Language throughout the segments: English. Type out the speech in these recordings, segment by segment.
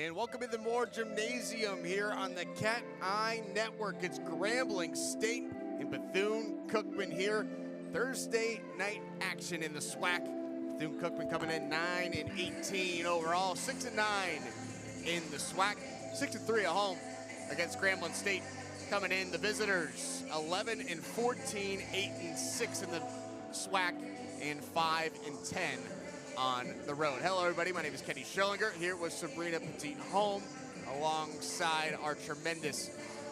And welcome to the Moore Gymnasium here on the CatEye Network. It's Grambling State and Bethune-Cookman here. Thursday night action in the SWAC. Bethune-Cookman coming in 9-18 overall, 6-9 in the SWAC, 6-3 at home against Grambling State. Coming in, the visitors 11-14, 8-6 in the SWAC, and 5-10 on the road. Hello everybody, my name is Kenny Scherlinger, here with Sabrina Petit-Home, alongside our tremendous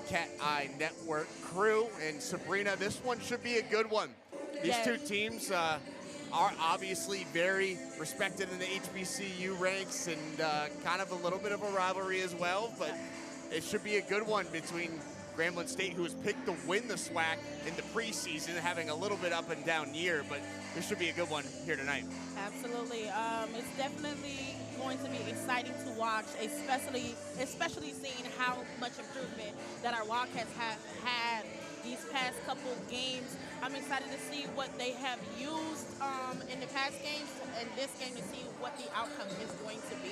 CatEye Network crew. And Sabrina, this one should be a good one. These two teams are obviously very respected in the HBCU ranks, and kind of a little bit of a rivalry as well, but it should be a good one between Grambling State, who was picked to win the SWAC in the preseason, having a little bit up and down year, but this should be a good one here tonight. Absolutely. It's definitely going to be exciting to watch, especially seeing how much improvement that our Wildcats have had these past couple games. I'm excited to see what they have used in the past games and this game to see what the outcome is going to be.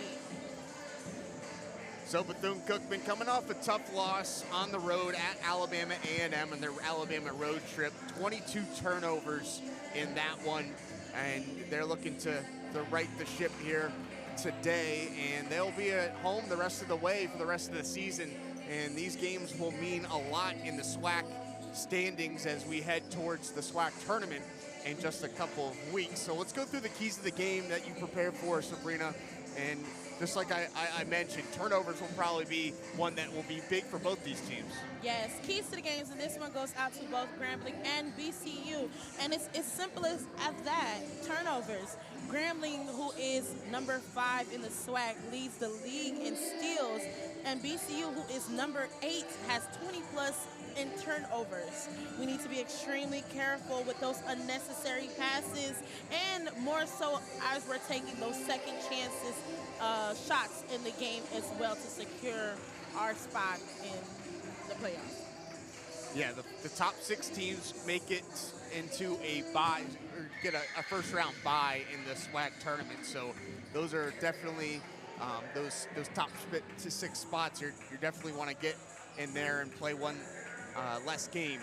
So Bethune-Cookman coming off a tough loss on the road at Alabama A&M in their Alabama road trip. 22 turnovers in that one, and they're looking to right the ship here today, and they'll be at home the rest of the way for the rest of the season, and these games will mean a lot in the SWAC standings as we head towards the SWAC tournament in just a couple of weeks. So let's go through the keys of the game that you prepared for, Sabrina. And just like I mentioned, turnovers will probably be one that will be big for both these teams. Yes, keys to the games, and this one goes out to both Grambling and BCU. And it's as simple as that, turnovers. Grambling, who is number 5 in the SWAC, leads the league in steals, and BCU, who is number 8, has 20+ in turnovers. We need to be extremely careful with those unnecessary passes, and more so as we're taking those second chances, shots in the game as well to secure our spot in the playoffs. Yeah, the top 6 teams make it into a bye, or get a first round bye in the SWAC tournament. So those are definitely those top 6 spots. You definitely want to get in there and play one less game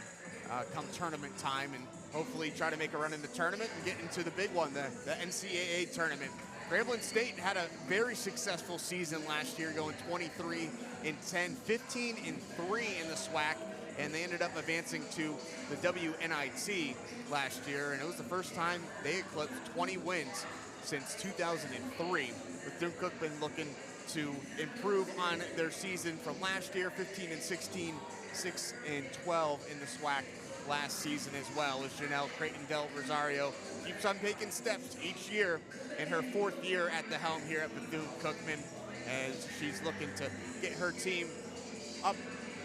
come tournament time, and hopefully try to make a run in the tournament and get into the big one, the NCAA tournament. Grambling State had a very successful season last year, going 23-10, 15-3 in the SWAC, and they ended up advancing to the WNIT last year, and it was the first time they eclipsed 20 wins since 2003. Bethune-Cookman looking to improve on their season from last year, 15-16, 6-12 in the SWAC last season as well, as Janelle Creighton-Del Rosario keeps on taking steps each year in her 4th year at the helm here at Bethune-Cookman, as she's looking to get her team up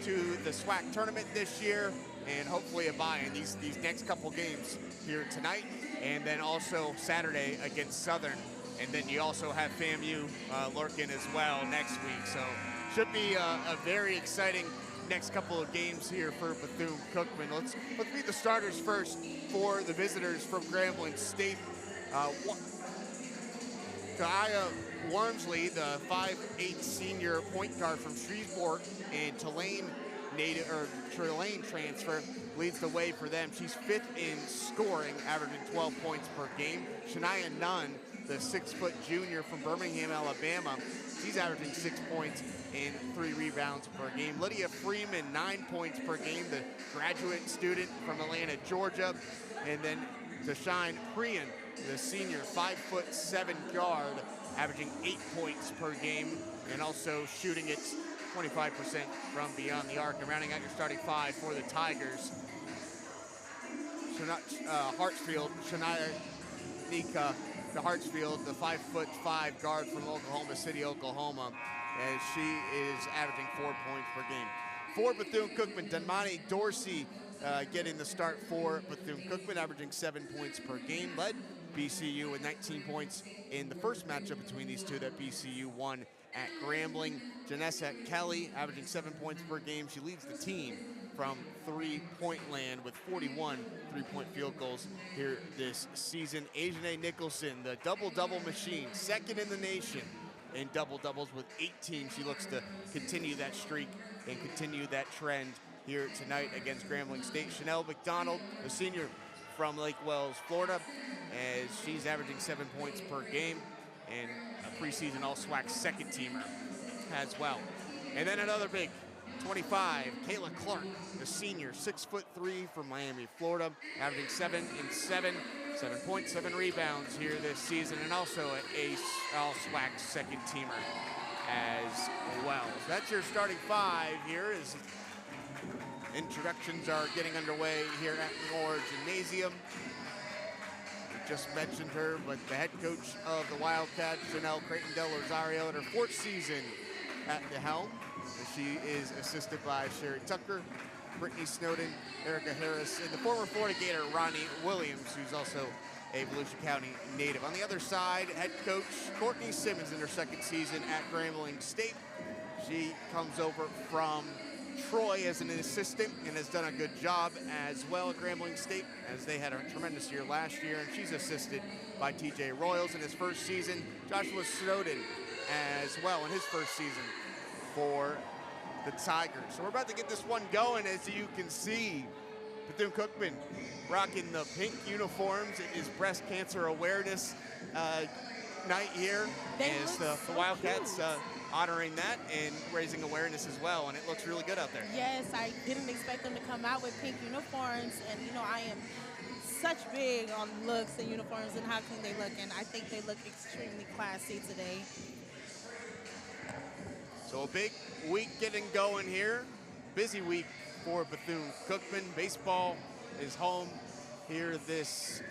to the SWAC tournament this year and hopefully a bye in these next couple games here tonight, and then also Saturday against Southern. And then you also have FAMU lurking as well next week. So should be a very exciting next couple of games here for Bethune-Cookman. Let's meet the starters first for the visitors from Grambling State. Kaya Wormsley, the 5'8" senior point guard from Shreveport, and Tulane transfer, leads the way for them. She's 5th in scoring, averaging 12 points per game. Shania Nunn, the 6-foot junior from Birmingham, Alabama, she's averaging 6 points and 3 rebounds per game. Lydia Freeman, 9 points per game, the graduate student from Atlanta, Georgia. And then Deshaun Prian, the senior 5'7" guard, averaging 8 points per game, and also shooting it 25% from beyond the arc. And rounding out your starting 5 for the Tigers, Hartsfield, Shania Nika Hartsfield, the 5'5" guard from Oklahoma City, Oklahoma, as she is averaging 4 points per game. For Bethune-Cookman, Damani Dorsey getting the start for Bethune-Cookman, averaging 7 points per game, led BCU with 19 points in the first matchup between these two that BCU won at Grambling. Janessa Kelly averaging 7 points per game. She leads the team from three-point land with 41 three-point field goals here this season. Ajane Nicholson, the double-double machine, 2nd in the nation in double-doubles with 18. She looks to continue that streak and continue that trend here tonight against Grambling State. Chanel McDonald, a senior from Lake Wells, Florida, as she's averaging 7 points per game and a preseason all-SWAC second teamer as well. And then another big 25, Kayla Clark, the senior, 6'3" from Miami, Florida, averaging 7 and 7, 7 points, 7 rebounds here this season, and also an all-SWAC second teamer as well. So that's your starting 5 here as introductions are getting underway here at Moore Gymnasium. We just mentioned her, but the head coach of the Wildcats, Janelle Creighton Del Rosario, in her 4th season at the helm. She is assisted by Sherry Tucker, Brittany Snowden, Erica Harris, and the former Florida Gator, Ronnie Williams, who's also a Volusia County native. On the other side, head coach Courtney Simmons in her 2nd season at Grambling State. She comes over from Troy as an assistant and has done a good job as well at Grambling State, as they had a tremendous year last year, and she's assisted by TJ Royals in his 1st season. Joshua Snowden as well in his 1st season for the Tigers. So we're about to get this one going. As you can see, Bethune-Cookman rocking the pink uniforms. It is breast cancer awareness night here. As the Wildcats honoring that and raising awareness as well, and it looks really good out there. Yes, I didn't expect them to come out with pink uniforms, and you know, I am such big on looks and uniforms and how clean they look, and I think they look extremely classy today. So a big week getting going here. Busy week for Bethune-Cookman. Baseball is home here this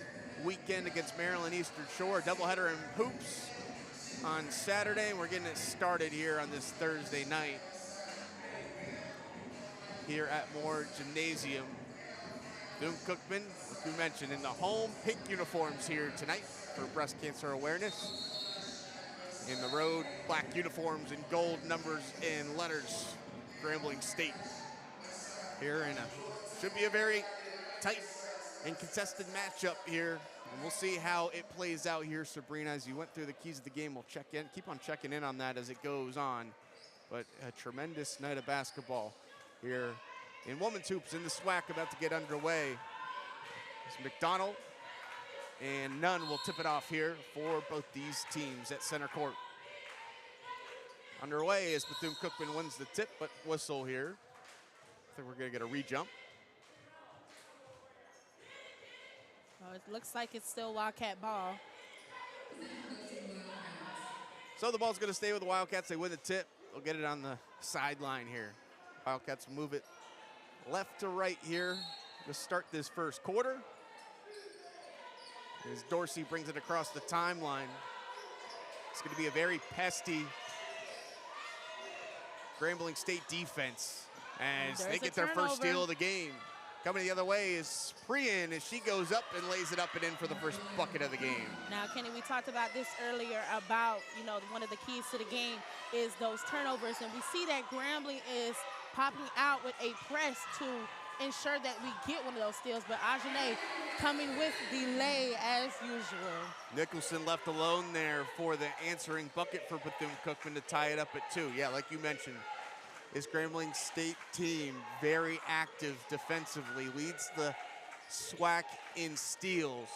weekend against Maryland Eastern Shore. Doubleheader in hoops on Saturday, and we're getting it started here on this Thursday night here at Moore Gymnasium. Bethune-Cookman, like we mentioned, in the home pink uniforms here tonight for breast cancer awareness. In the road, black uniforms and gold numbers and letters, Grambling State. Here in should be a very tight and contested matchup here. And we'll see how it plays out here, Sabrina. As you went through the keys of the game, we'll check in, keep on checking in on that as it goes on. But a tremendous night of basketball here in women's hoops in the SWAC about to get underway. It's McDonald and Nunn will tip it off here for both these teams at center court. Underway as Bethune-Cookman wins the tip, but whistle here. I think we're gonna get a re-jump. Oh, it looks like it's still Wildcat ball. So the ball's gonna stay with the Wildcats. They win the tip. They'll get it on the sideline here. Wildcats move it left to right here to start this 1st quarter. As Dorsey brings it across the timeline. It's gonna be a very pesty Grambling State defense as they get their first steal of the game. Coming the other way is Priyan as she goes up and lays it up and in for the first bucket of the game. Now, Kenny, we talked about this earlier about, you know, one of the keys to the game is those turnovers, and we see that Grambling is popping out with a press to ensure that we get one of those steals, but Ajane coming with delay as usual. Nicholson left alone there for the answering bucket for Bethune-Cookman to tie it up at 2. Yeah, like you mentioned, this Grambling State team very active defensively, leads the SWAC in steals.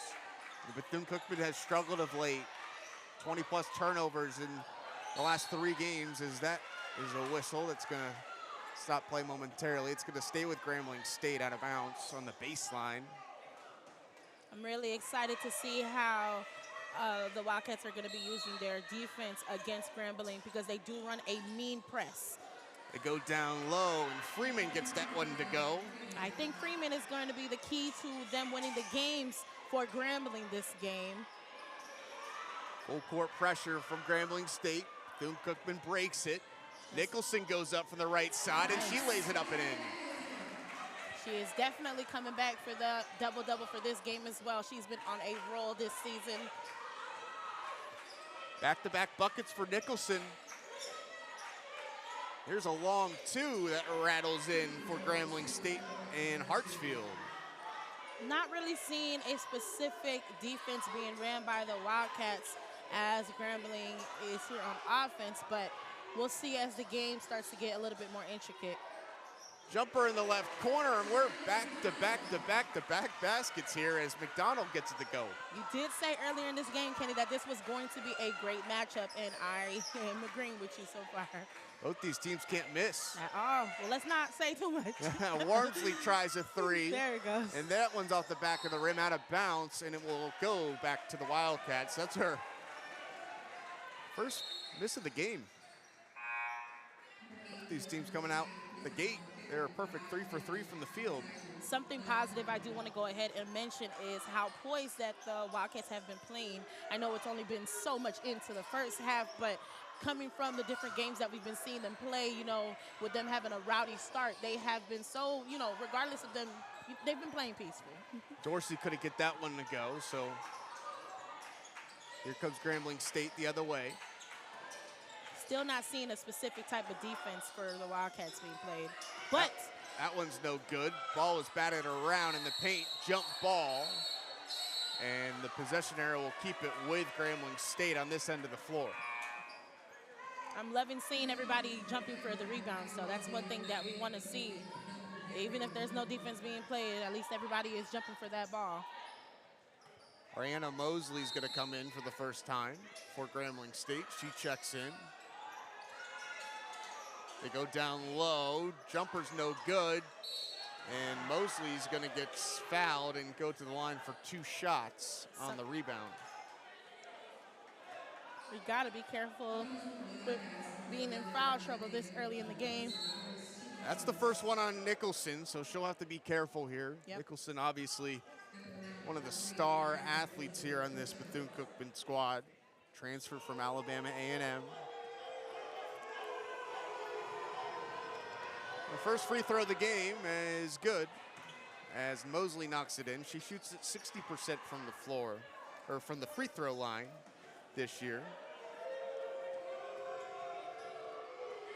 Bethune-Cookman has struggled of late, 20-plus turnovers in the last 3 games. As that is a whistle that's gonna stop play momentarily. It's gonna stay with Grambling State out of bounds on the baseline. I'm really excited to see how the Wildcats are gonna be using their defense against Grambling, because they do run a mean press. They go down low, and Freeman gets that one to go. I think Freeman is going to be the key to them winning the games for Grambling this game. Full court pressure from Grambling State. Bethune-Cookman breaks it. Nicholson goes up from the right side, and she lays it up and in. She is definitely coming back for the double-double for this game as well. She's been on a roll this season. Back-to-back buckets for Nicholson. Here's a long 2 that rattles in for Grambling State and Hartsfield. Not really seeing a specific defense being ran by the Wildcats as Grambling is here on offense, but we'll see as the game starts to get a little bit more intricate. Jumper in the left corner, and we're back-to-back baskets here as McDonald gets it to go. You did say earlier in this game, Kenny, that this was going to be a great matchup, and I am agreeing with you so far. Both these teams can't miss. At all. Well, let's not say too much. Wormsley tries a three. There it goes. And that one's off the back of the rim, out of bounds, and it will go back to the Wildcats. That's her first miss of the game. Both these teams coming out the gate. They're a perfect 3 for 3 from the field. Something positive I do want to go ahead and mention is how poised that the Wildcats have been playing. I know it's only been so much into the first half, but coming from the different games that we've been seeing them play, you know, with them having a rowdy start, they have been so, you know, regardless of them, they've been playing peaceful. Dorsey couldn't get that one to go, so here comes Grambling State the other way. Still not seeing a specific type of defense for the Wildcats being played. But that one's no good. Ball was batted around in the paint, jump ball. And the possession arrow will keep it with Grambling State on this end of the floor. I'm loving seeing everybody jumping for the rebound, so that's one thing that we want to see. Even if there's no defense being played, at least everybody is jumping for that ball. Ariana Mosley's gonna come in for the first time for Grambling State. She checks in. They go down low, jumper's no good, and Mosley's gonna get fouled and go to the line for 2 shots on the rebound. We gotta be careful with being in foul trouble this early in the game. That's the first one on Nicholson, so she'll have to be careful here. Yep. Nicholson, obviously one of the star athletes here on this Bethune-Cookman squad. Transfer from Alabama A&M. The first free throw of the game is good as Mosley knocks it in. She shoots it 60% from the floor, or from the free throw line this year.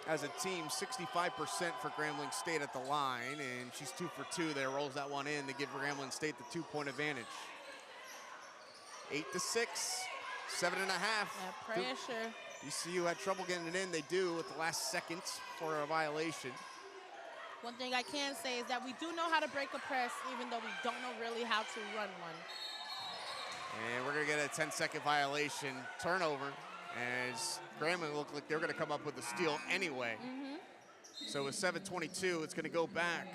As a team, 65% for Grambling State at the line, and she's 2 for 2 there, rolls that one in to give Grambling State the 2-point advantage. 8-6, 7.5. That pressure. BCU had trouble getting it in. They do with the last seconds for a violation. One thing I can say is that we do know how to break a press, even though we don't know really how to run one. And we're gonna get a 10-second violation turnover as Grambling looked like they're gonna come up with a steal anyway. So with 7:22, it's gonna go back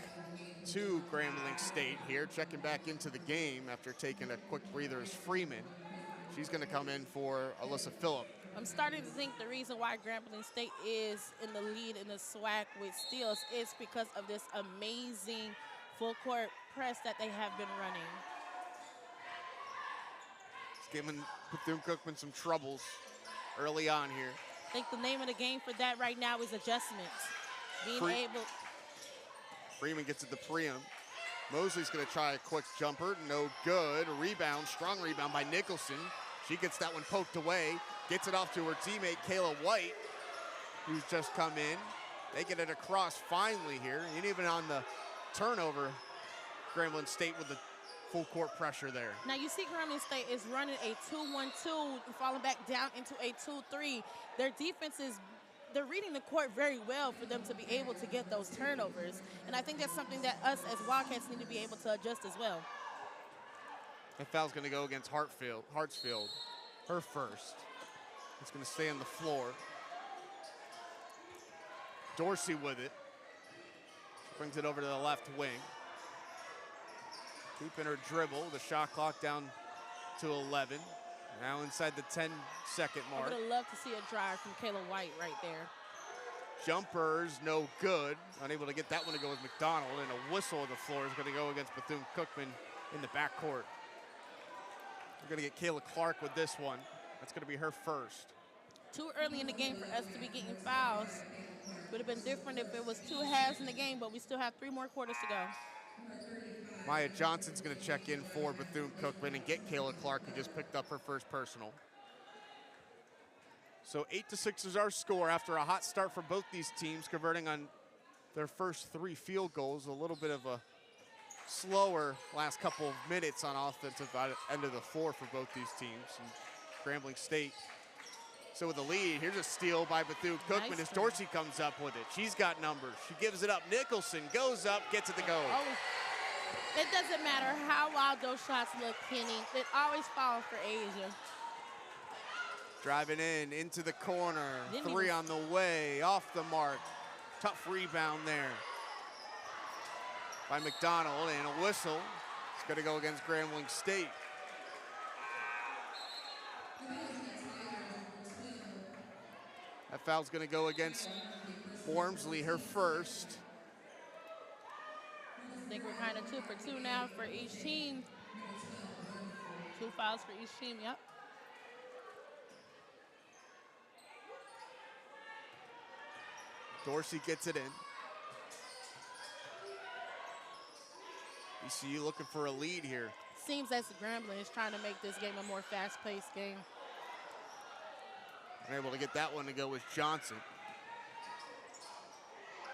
to Grambling State here, checking back into the game after taking a quick breather is Freeman. She's gonna come in for Alyssa Phillip. I'm starting to think the reason why Grambling State is in the lead in the SWAC with steals is because of this amazing full court press that they have been running. It's giving Bethune-Cookman some troubles early on here. I think the name of the game for that right now is adjustments. Freeman gets it to Priam. Mosley's gonna try a quick jumper, no good. A rebound, strong rebound by Nicholson. She gets that one poked away, gets it off to her teammate, Kayla White, who's just come in. They get it across finally here, and even on the turnover, Grambling State with the full court pressure there. Now you see Grambling State is running a 2-1-2, falling back down into a 2-3. Their defense is, they're reading the court very well for them to be able to get those turnovers. And I think that's something that us as Wildcats need to be able to adjust as well. That foul's gonna go against Hartsfield, her first. It's gonna stay on the floor. Dorsey with it. Brings it over to the left wing. Keeping her dribble, the shot clock down to 11. Now inside the 10-second I mark. would have loved to see a drive from Kayla White right there. Jumpers, no good. Unable to get that one to go with McDonald, and a whistle on the floor is gonna go against Bethune-Cookman in the backcourt. We're gonna get Kayla Clark with this one. That's gonna be her first. Too early in the game for us to be getting fouls. Would have been different if it was 2 halves in the game, but we still have 3 more quarters to go. Maya Johnson's gonna check in for Bethune-Cookman and get Kayla Clark, who just picked up her first personal. So 8-6 is our score after a hot start for both these teams, converting on their first 3 field goals. A little bit of a slower last couple of minutes on offensive end of the floor for both these teams. And Grambling State. So with the lead, here's a steal by Bethune-Cookman Nice as one. Dorsey comes up with it. She's got numbers. She gives it up. Nicholson goes up, gets it to go. Oh, it doesn't matter how wild those shots look, Kenny. It always falls for Asia. Driving in, into the corner. Didn't Three even- on the way, off the mark. Tough rebound there by McDonald, and a whistle. It's going to go against Grambling State. That foul's going to go against Wormsley, her first. I think we're kind of 2 for 2 now for each team. 2 fouls for each team, yep. Dorsey gets it in. ECU looking for a lead here. Seems as Grambling is trying to make this game a more fast-paced game. They're able to get that one to go with Johnson.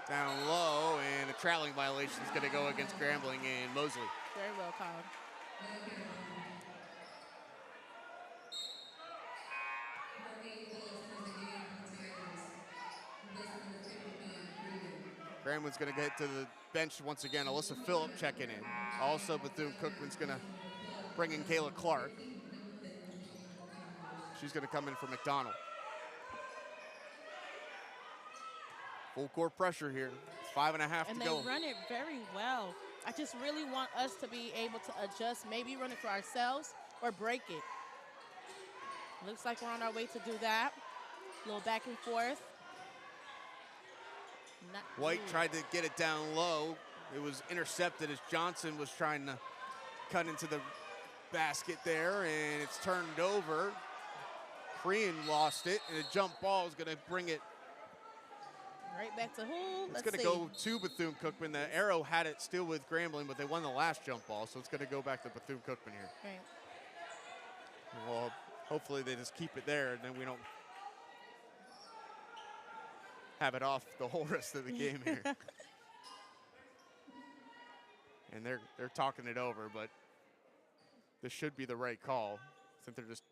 Down low, and a traveling violation is going to go against Grambling and Mosley. Very well called. Grambling's going to get to the bench once again. Alyssa Phillip checking in. Also, Bethune-Cookman's going to bring in Kayla Clark. She's going to come in for McDonald. Full court pressure here. 5.5 to go. And they run it very well. I just really want us to be able to adjust, maybe run it for ourselves or break it. Looks like we're on our way to do that. A little back and forth. Not White good. tried to get it down low. It was intercepted as Johnson was trying to cut into the basket there, and it's turned over. Crean lost it, and a jump ball is going to bring it. Right back to who? It's Let's going to see. go to Bethune-Cookman. The arrow had it still with Grambling, but they won the last jump ball, so it's going to go back to Bethune-Cookman here. Right. Well, hopefully they just keep it there, and then we don't have it off the whole rest of the game here. And they're talking it over, but this should be the right call. Since they're just,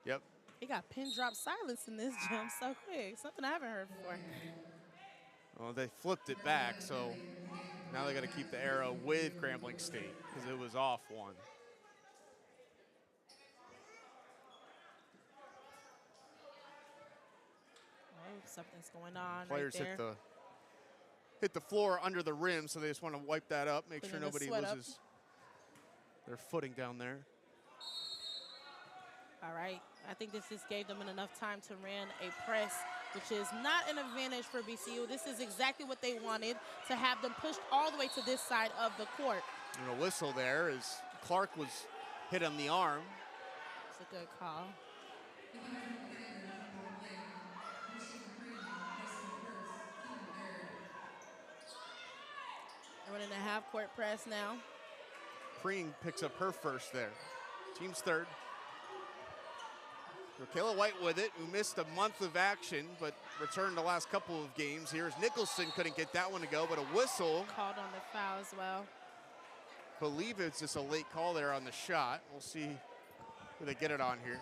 yep. He got pin drop silence in this jump so quick. Something I haven't heard before. Well, they flipped it back, so now they got to keep the arrow with Grambling State because it was off one. Oh, something's going on Players right there. hit the floor under the rim, so they just want to wipe that up, make sure Putting the nobody sweat up. loses their footing down there. All right. I think this just gave them enough time to run a press, which is not an advantage for BCU. This is exactly what they wanted, to have them pushed all the way to this side of the court. And a whistle there as Clark was hit on the arm. It's a good call. They're running a half-court press now. Crean picks up her first there. Team's third. Kayla White with it, who missed a month of action, but returned the last couple of games. Here's Nicholson, couldn't get that one to go, but a whistle. Called on the foul as well. Believe it's just a late call there on the shot. We'll see who they get it on here.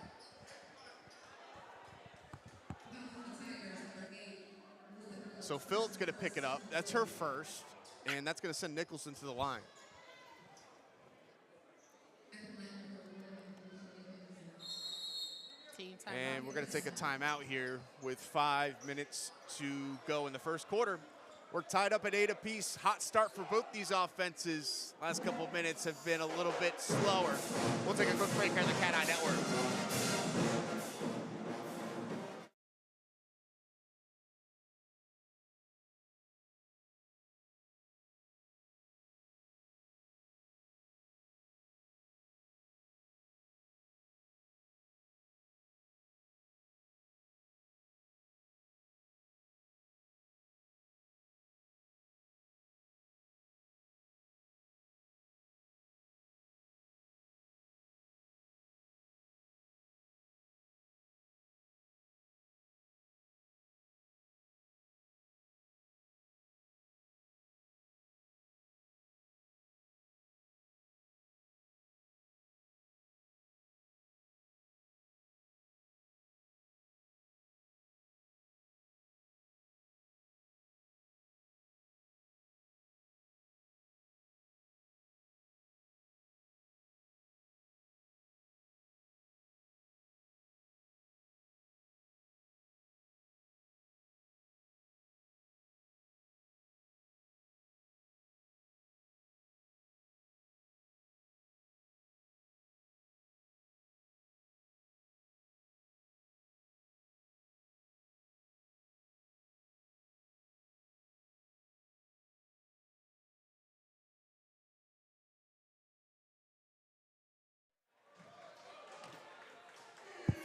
So Phil's gonna pick it up. That's her first, and that's gonna send Nicholson to the line. Team timeout. And we're going to take a timeout here with 5 minutes to go in the first quarter. We're tied up at 8 apiece. Hot start for both these offenses. Last couple of minutes have been a little bit slower. We'll take a quick break here on the CatEye Network.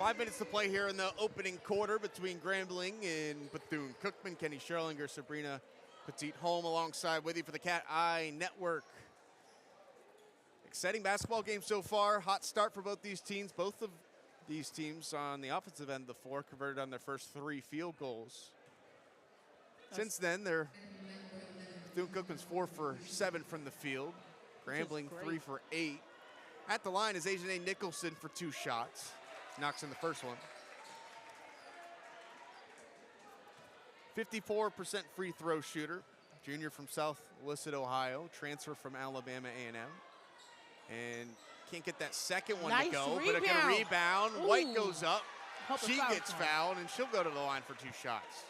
5 minutes to play here in the opening quarter between Grambling and Bethune-Cookman. Kenny Scherlinger, Sabrina Petit-Holm alongside with you for the CatEye Network. Exciting basketball game so far. Hot start for both these teams. Both of these teams on the offensive end of the floor converted on their first 3 field goals. Since then, Bethune-Cookman's 4 for 7 from the field. Grambling 3 for 8. At the line is Asian A. Nicholson for 2 shots. Knocks in the first one. 54% free throw shooter. Junior from South Williston, Ohio. Transfer from Alabama A&M. And can't get that second one to go, but it got a rebound. Ooh. White goes up. She gets fouled, and she'll go to the line for 2 shots.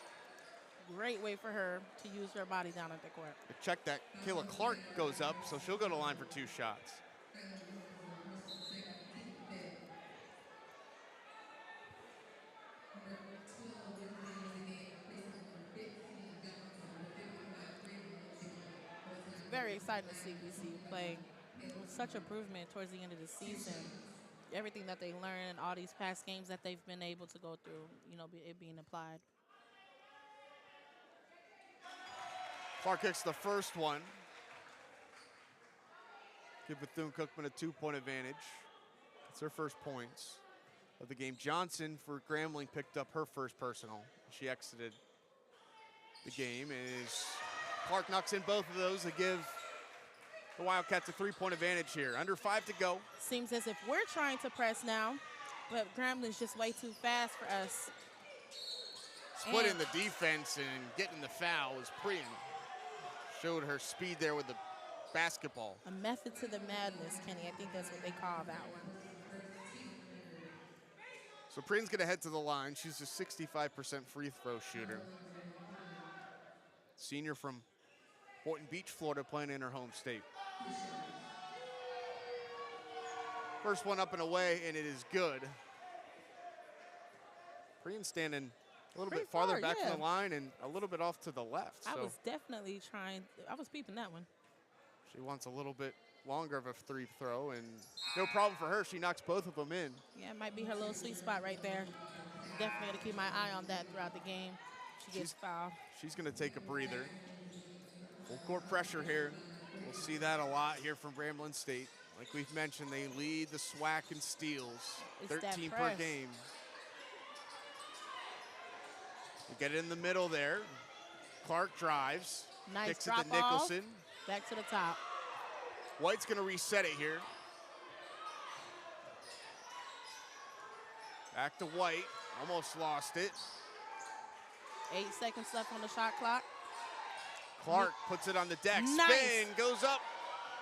Great way for her to use her body down at the court. Check that. Kayla Clark goes up, so she'll go to the line for 2 shots. Very excited to see BCU play. Such improvement towards the end of the season. Everything that they learned in all these past games that they've been able to go through, you know, it being applied. Clark kicks the first one. Give Bethune-Cookman a 2-point advantage. It's their first points of the game. Johnson for Grambling picked up her first personal. She exited the game, and Clark knocks in both of those to give the Wildcats a 3-point advantage here. Under 5 to go. Seems as if we're trying to press now, but Grambling's just way too fast for us. Splitting the defense and getting the foul was Prian. Showed her speed there with the basketball. A method to the madness, Kenny. I think that's what they call that one. So Prian's going to head to the line. She's a 65% free throw shooter. Senior from Boynton Beach, Florida, playing in her home state. First one up and away, and it is good. Prian standing a little bit farther back from the line and a little bit off to the left. I was definitely trying. I was peeping that one. She wants a little bit longer of a 3 throw, and no problem for her. She knocks both of them in. Yeah, it might be her little sweet spot right there. Definitely going to keep my eye on that throughout the game. She gets fouled. She's going to take a breather. Full court pressure here. We'll see that a lot here from Grambling State. Like we've mentioned, they lead the SWAC in steals, 13 per game. We get it in the middle there. Clark drives. Nice kicks drop it to Nicholson. Back to the top. White's going to reset it here. Back to White. Almost lost it. 8 seconds left on the shot clock. Clark puts it on the deck. Nice. Spin, goes up.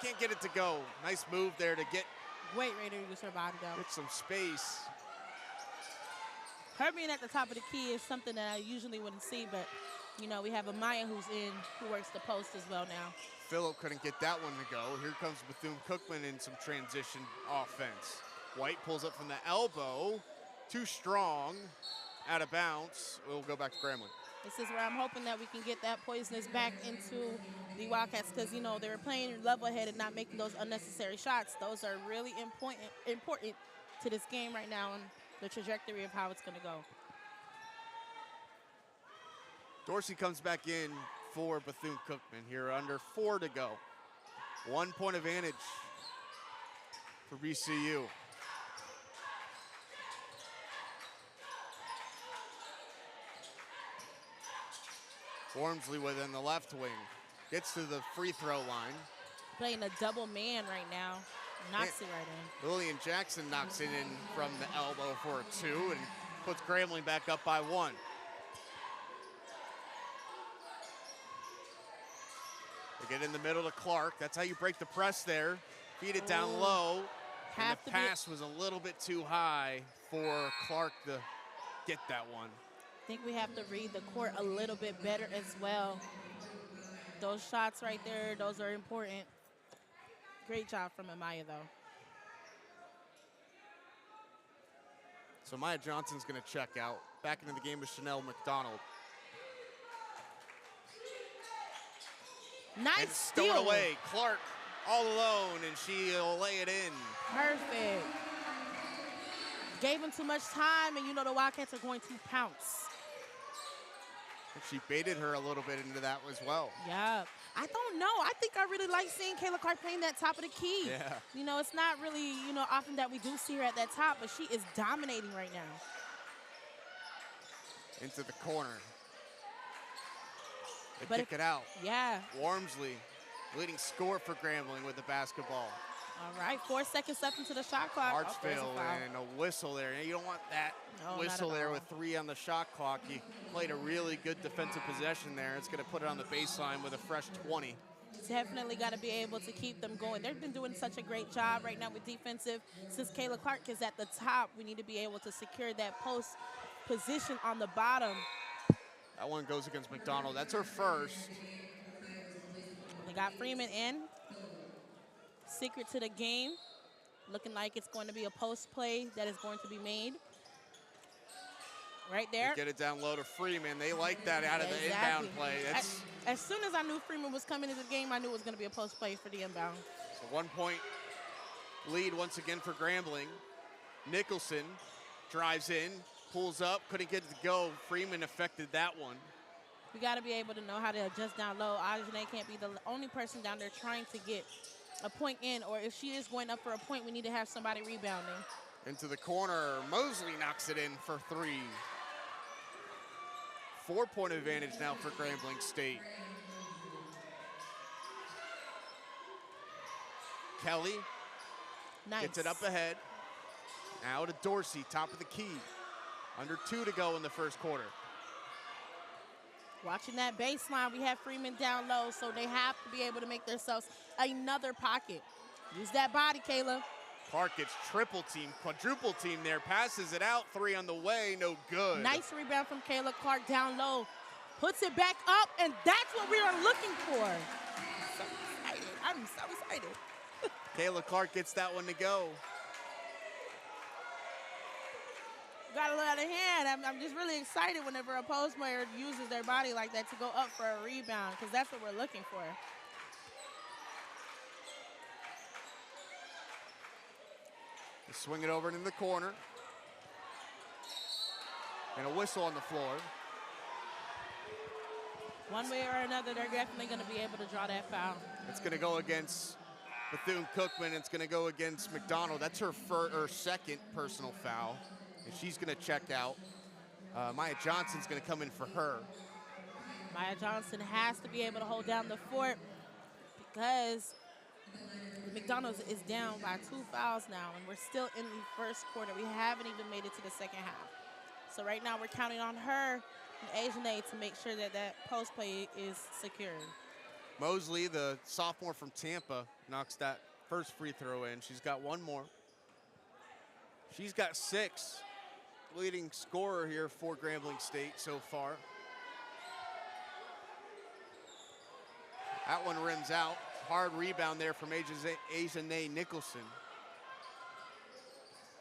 Can't get it to go. Nice move there to get. Great way to use her body though. Get some space. Her being at the top of the key is something that I usually wouldn't see, but you know, we have Amaya who works the post as well now. Phillip couldn't get that one to go. Here comes Bethune-Cookman in some transition offense. White pulls up from the elbow. Too strong. Out of bounds. We'll go back to Grambling. This is where I'm hoping that we can get that poisonous back into the Wildcats because, you know, they were playing level-headed, not making those unnecessary shots. Those are really important to this game right now and the trajectory of how it's going to go. Dorsey comes back in for Bethune-Cookman here, under 4 to go. 1-point advantage for BCU. Wormsley within the left wing. Gets to the free throw line. Playing a double man right now. Knocks it right in. Lillian Jackson knocks it in from the elbow for a 2 and puts Grambling back up by 1. They get in the middle to Clark. That's how you break the press there. Feed it down low. And the pass was a little bit too high for Clark to get that one. I think we have to read the court a little bit better as well. Those shots right there, those are important. Great job from Amaya, though. So Maya Johnson's going to check out. Back into the game with Chanel McDonald. Nice steal. Stolen away. Clark all alone, and she'll lay it in. Perfect. gave him too much time, and you know the Wildcats are going to pounce. She baited her a little bit into that as well. Yeah. I don't know. I think I really like seeing Kayla Clark playing that top of the key. Yeah. You know, it's not really, you know, often that we do see her at that top, but she is dominating right now. Into the corner. They kick it out. Yeah. Wormsley, leading scorer for Grambling with the basketball. All right, 4 seconds left into the shot clock. Hartsfield and a whistle there. You don't want that whistle there with 3 on the shot clock. You played a really good defensive possession there. It's going to put it on the baseline with a fresh 20. Definitely got to be able to keep them going. They've been doing such a great job right now with defensive. Since Kayla Clark is at the top, we need to be able to secure that post position on the bottom. That one goes against McDonald. That's her first. They got Freeman in. Secret to the game. Looking like it's going to be a post play that is going to be made. Right there. They get it down low to Freeman. They like that out of the inbound play. As soon as I knew Freeman was coming into the game, I knew it was going to be a post play for the inbound. So 1-point lead once again for Grambling. Nicholson drives in, pulls up, couldn't get it to go. Freeman affected that one. We got to be able to know how to adjust down low. Ajane can't be the only person down there trying to get a point in, or if she is going up for a point, we need to have somebody rebounding. Into the corner, Mosley knocks it in for 3. 4-point advantage now for Grambling State. Kelly gets it up ahead. Now to Dorsey, top of the key. Under 2 to go in the first quarter. Watching that baseline, we have Freeman down low, so they have to be able to make themselves another pocket. Use that body, Kayla. Clark gets triple team, quadruple team there, passes it out, 3 on the way, no good. Nice rebound from Kayla Clark down low. Puts it back up, and that's what we are looking for. So excited. I'm so excited. Kayla Clark gets that one to go. Got a little out of hand. I'm just really excited whenever a post player uses their body like that to go up for a rebound, because that's what we're looking for. They swing it over into the corner. And a whistle on the floor. One way or another, they're definitely going to be able to draw that foul. It's going to go against Bethune-Cookman. It's going to go against McDonald. That's her second personal foul. And she's going to check out. Maya Johnson's going to come in for her. Maya Johnson has to be able to hold down the fort because McDonald's is down by 2 fouls now, and we're still in the first quarter. We haven't even made it to the second half. So right now we're counting on her and Ajane to make sure that that post play is secured. Mosley, the sophomore from Tampa, knocks that first free throw in. She's got one more. She's got 6. Leading scorer here for Grambling State so far. That one rims out. Hard rebound there from Ajane Nicholson.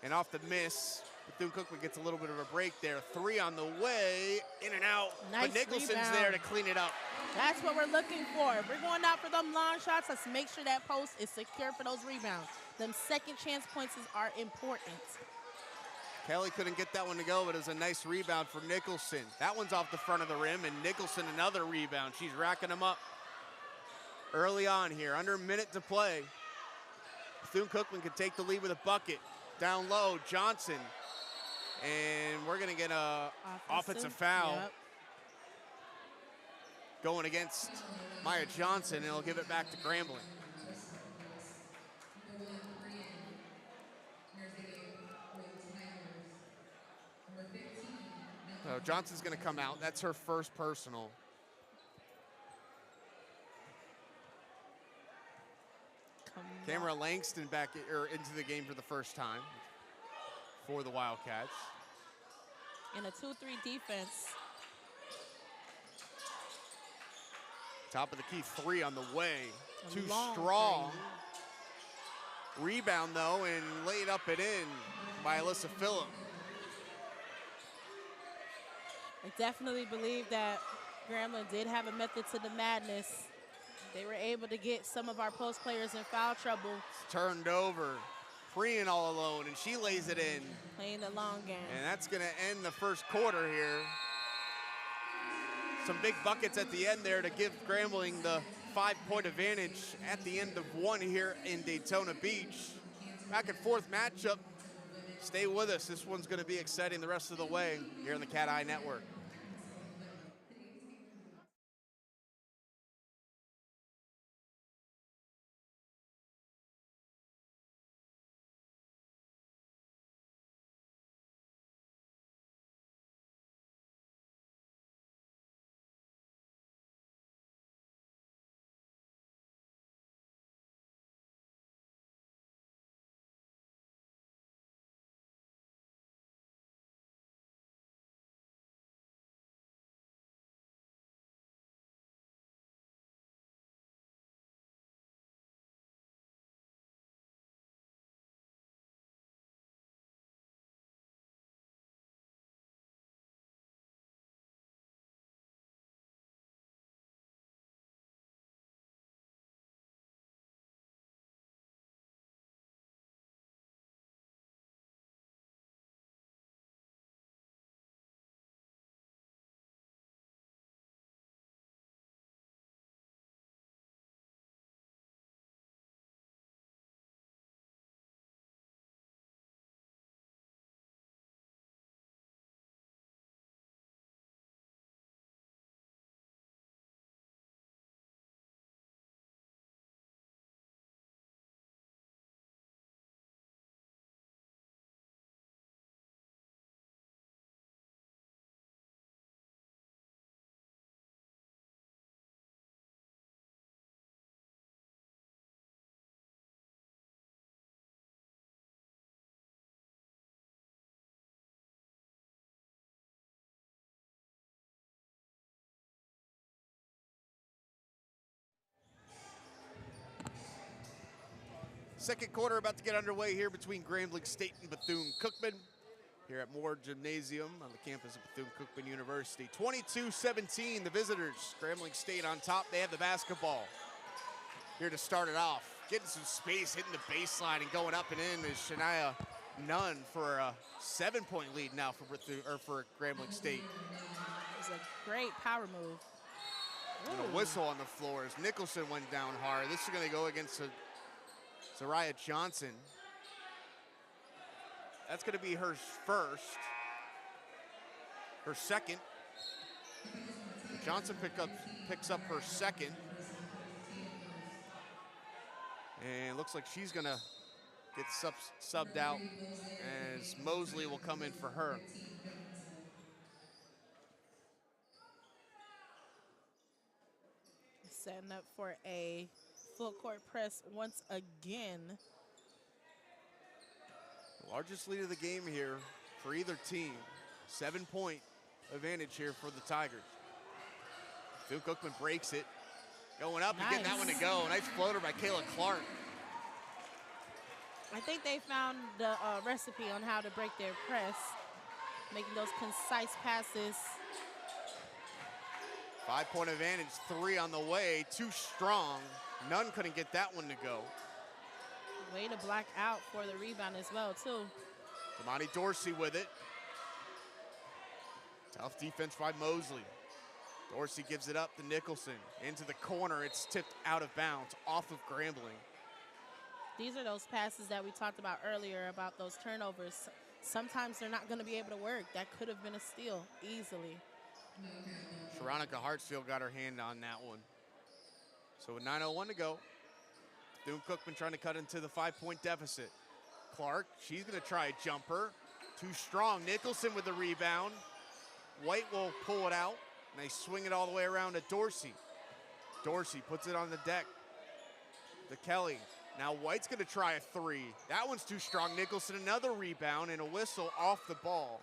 And off the miss, Bethune-Cookman gets a little bit of a break there. 3 on the way, in and out. Nice but Nicholson's rebound. there to clean it up. That's what we're looking for. If we're going out for them long shots, let's make sure that post is secure for those rebounds. Them second chance points are important. Kelly couldn't get that one to go, but it was a nice rebound for Nicholson. That one's off the front of the rim, and Nicholson another rebound. She's racking them up early on here, under a minute to play. Bethune-Cookman could take the lead with a bucket. Down low, Johnson. And we're gonna get a offensive foul. Yep. Going against Maya Johnson, and he'll give it back to Grambling. So Johnson's gonna come out. That's her first personal. Camera Langston back into the game for the first time for the Wildcats. In a 2-3 defense. Top of the key, 3 on the way. Too long strong. Rebound though, and laid up and in by Alyssa Phillip. I definitely believe that Grambling did have a method to the madness. They were able to get some of our post players in foul trouble. It's turned over. Freeing all alone, and she lays it in. Playing the long game. And that's going to end the first quarter here. Some big buckets at the end there to give Grambling the 5-point advantage at the end of one here in Daytona Beach. Back and forth matchup. Stay with us. This one's going to be exciting the rest of the way here on the CatEye Network. Second quarter about to get underway here between Grambling State and Bethune-Cookman here at Moore Gymnasium on the campus of Bethune-Cookman University. 22-17, the visitors. Grambling State on top. They have the basketball. Here to start it off. Getting some space, hitting the baseline and going up and in is Shania Nunn for a 7-point lead now for Grambling State. It's a great power move. And a whistle on the floor as Nicholson went down hard. This is going to go against Zariah Johnson. That's going to be her first. Her second. Johnson picks up her second. And looks like she's going to get subbed out as Mosley will come in for her. Setting up for a full court press once again. The largest lead of the game here for either team. 7-point advantage here for the Tigers. Bethune-Cookman breaks it. Going up and getting that one to go. Nice floater by Kayla Clark. I think they found the recipe on how to break their press, making those concise passes. 5-point advantage, 3 on the way, too strong. None couldn't get that one to go. Way to black out for the rebound as well, too. Damani Dorsey with it. Tough defense by Mosley. Dorsey gives it up to Nicholson. Into the corner, it's tipped out of bounds, off of Grambling. These are those passes that we talked about earlier about those turnovers. Sometimes they're not going to be able to work. That could have been a steal easily. Sharonica Hartsfield got her hand on that one. So with 9:01 to go, Bethune-Cookman trying to cut into the 5-point deficit. Clark, she's going to try a jumper. Too strong. Nicholson with the rebound. White will pull it out, and they swing it all the way around to Dorsey. Dorsey puts it on the deck to Kelly. Now White's going to try a 3. That one's too strong. Nicholson, another rebound, and a whistle off the ball.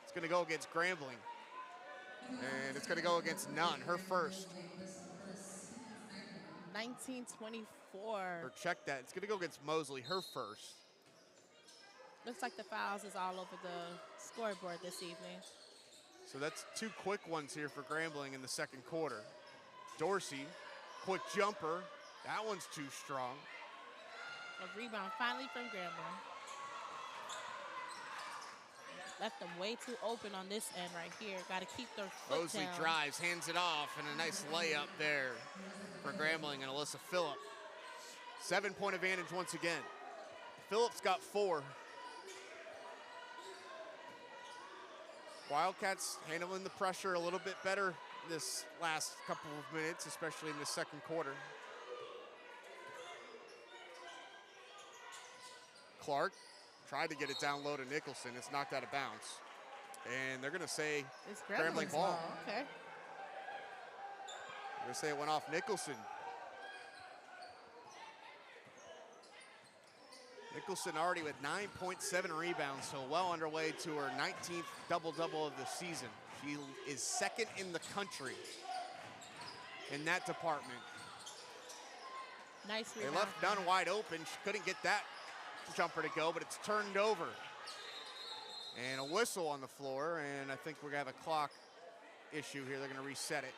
It's going to go against Grambling. And it's going to go against Nunn, her first. 19-24. Or check that. It's going to go against Mosley, her first. Looks like the fouls is all over the scoreboard this evening. So that's 2 quick ones here for Grambling in the second quarter. Dorsey, quick jumper. That one's too strong. A rebound finally from Grambling. Left them way too open on this end right here. Got to keep their foot Mosley down. drives, hands it off, and a nice layup there for Grambling and Alyssa Phillip. 7-point advantage once again. Phillips got 4. Wildcats handling the pressure a little bit better this last couple of minutes, especially in the second quarter. Clark tried to get it down low to Nicholson. It's knocked out of bounds. And they're going to say It's Grambling ball. Okay. They're going to say it went off Nicholson. Nicholson already with 9.7 rebounds, so well underway to her 19th double-double of the season. She is second in the country in that department. Nice They rebound. left Nunn wide open. She couldn't get that jumper to go, but it's turned over. And a whistle on the floor, and I think we're going to have a clock issue here. They're going to reset it.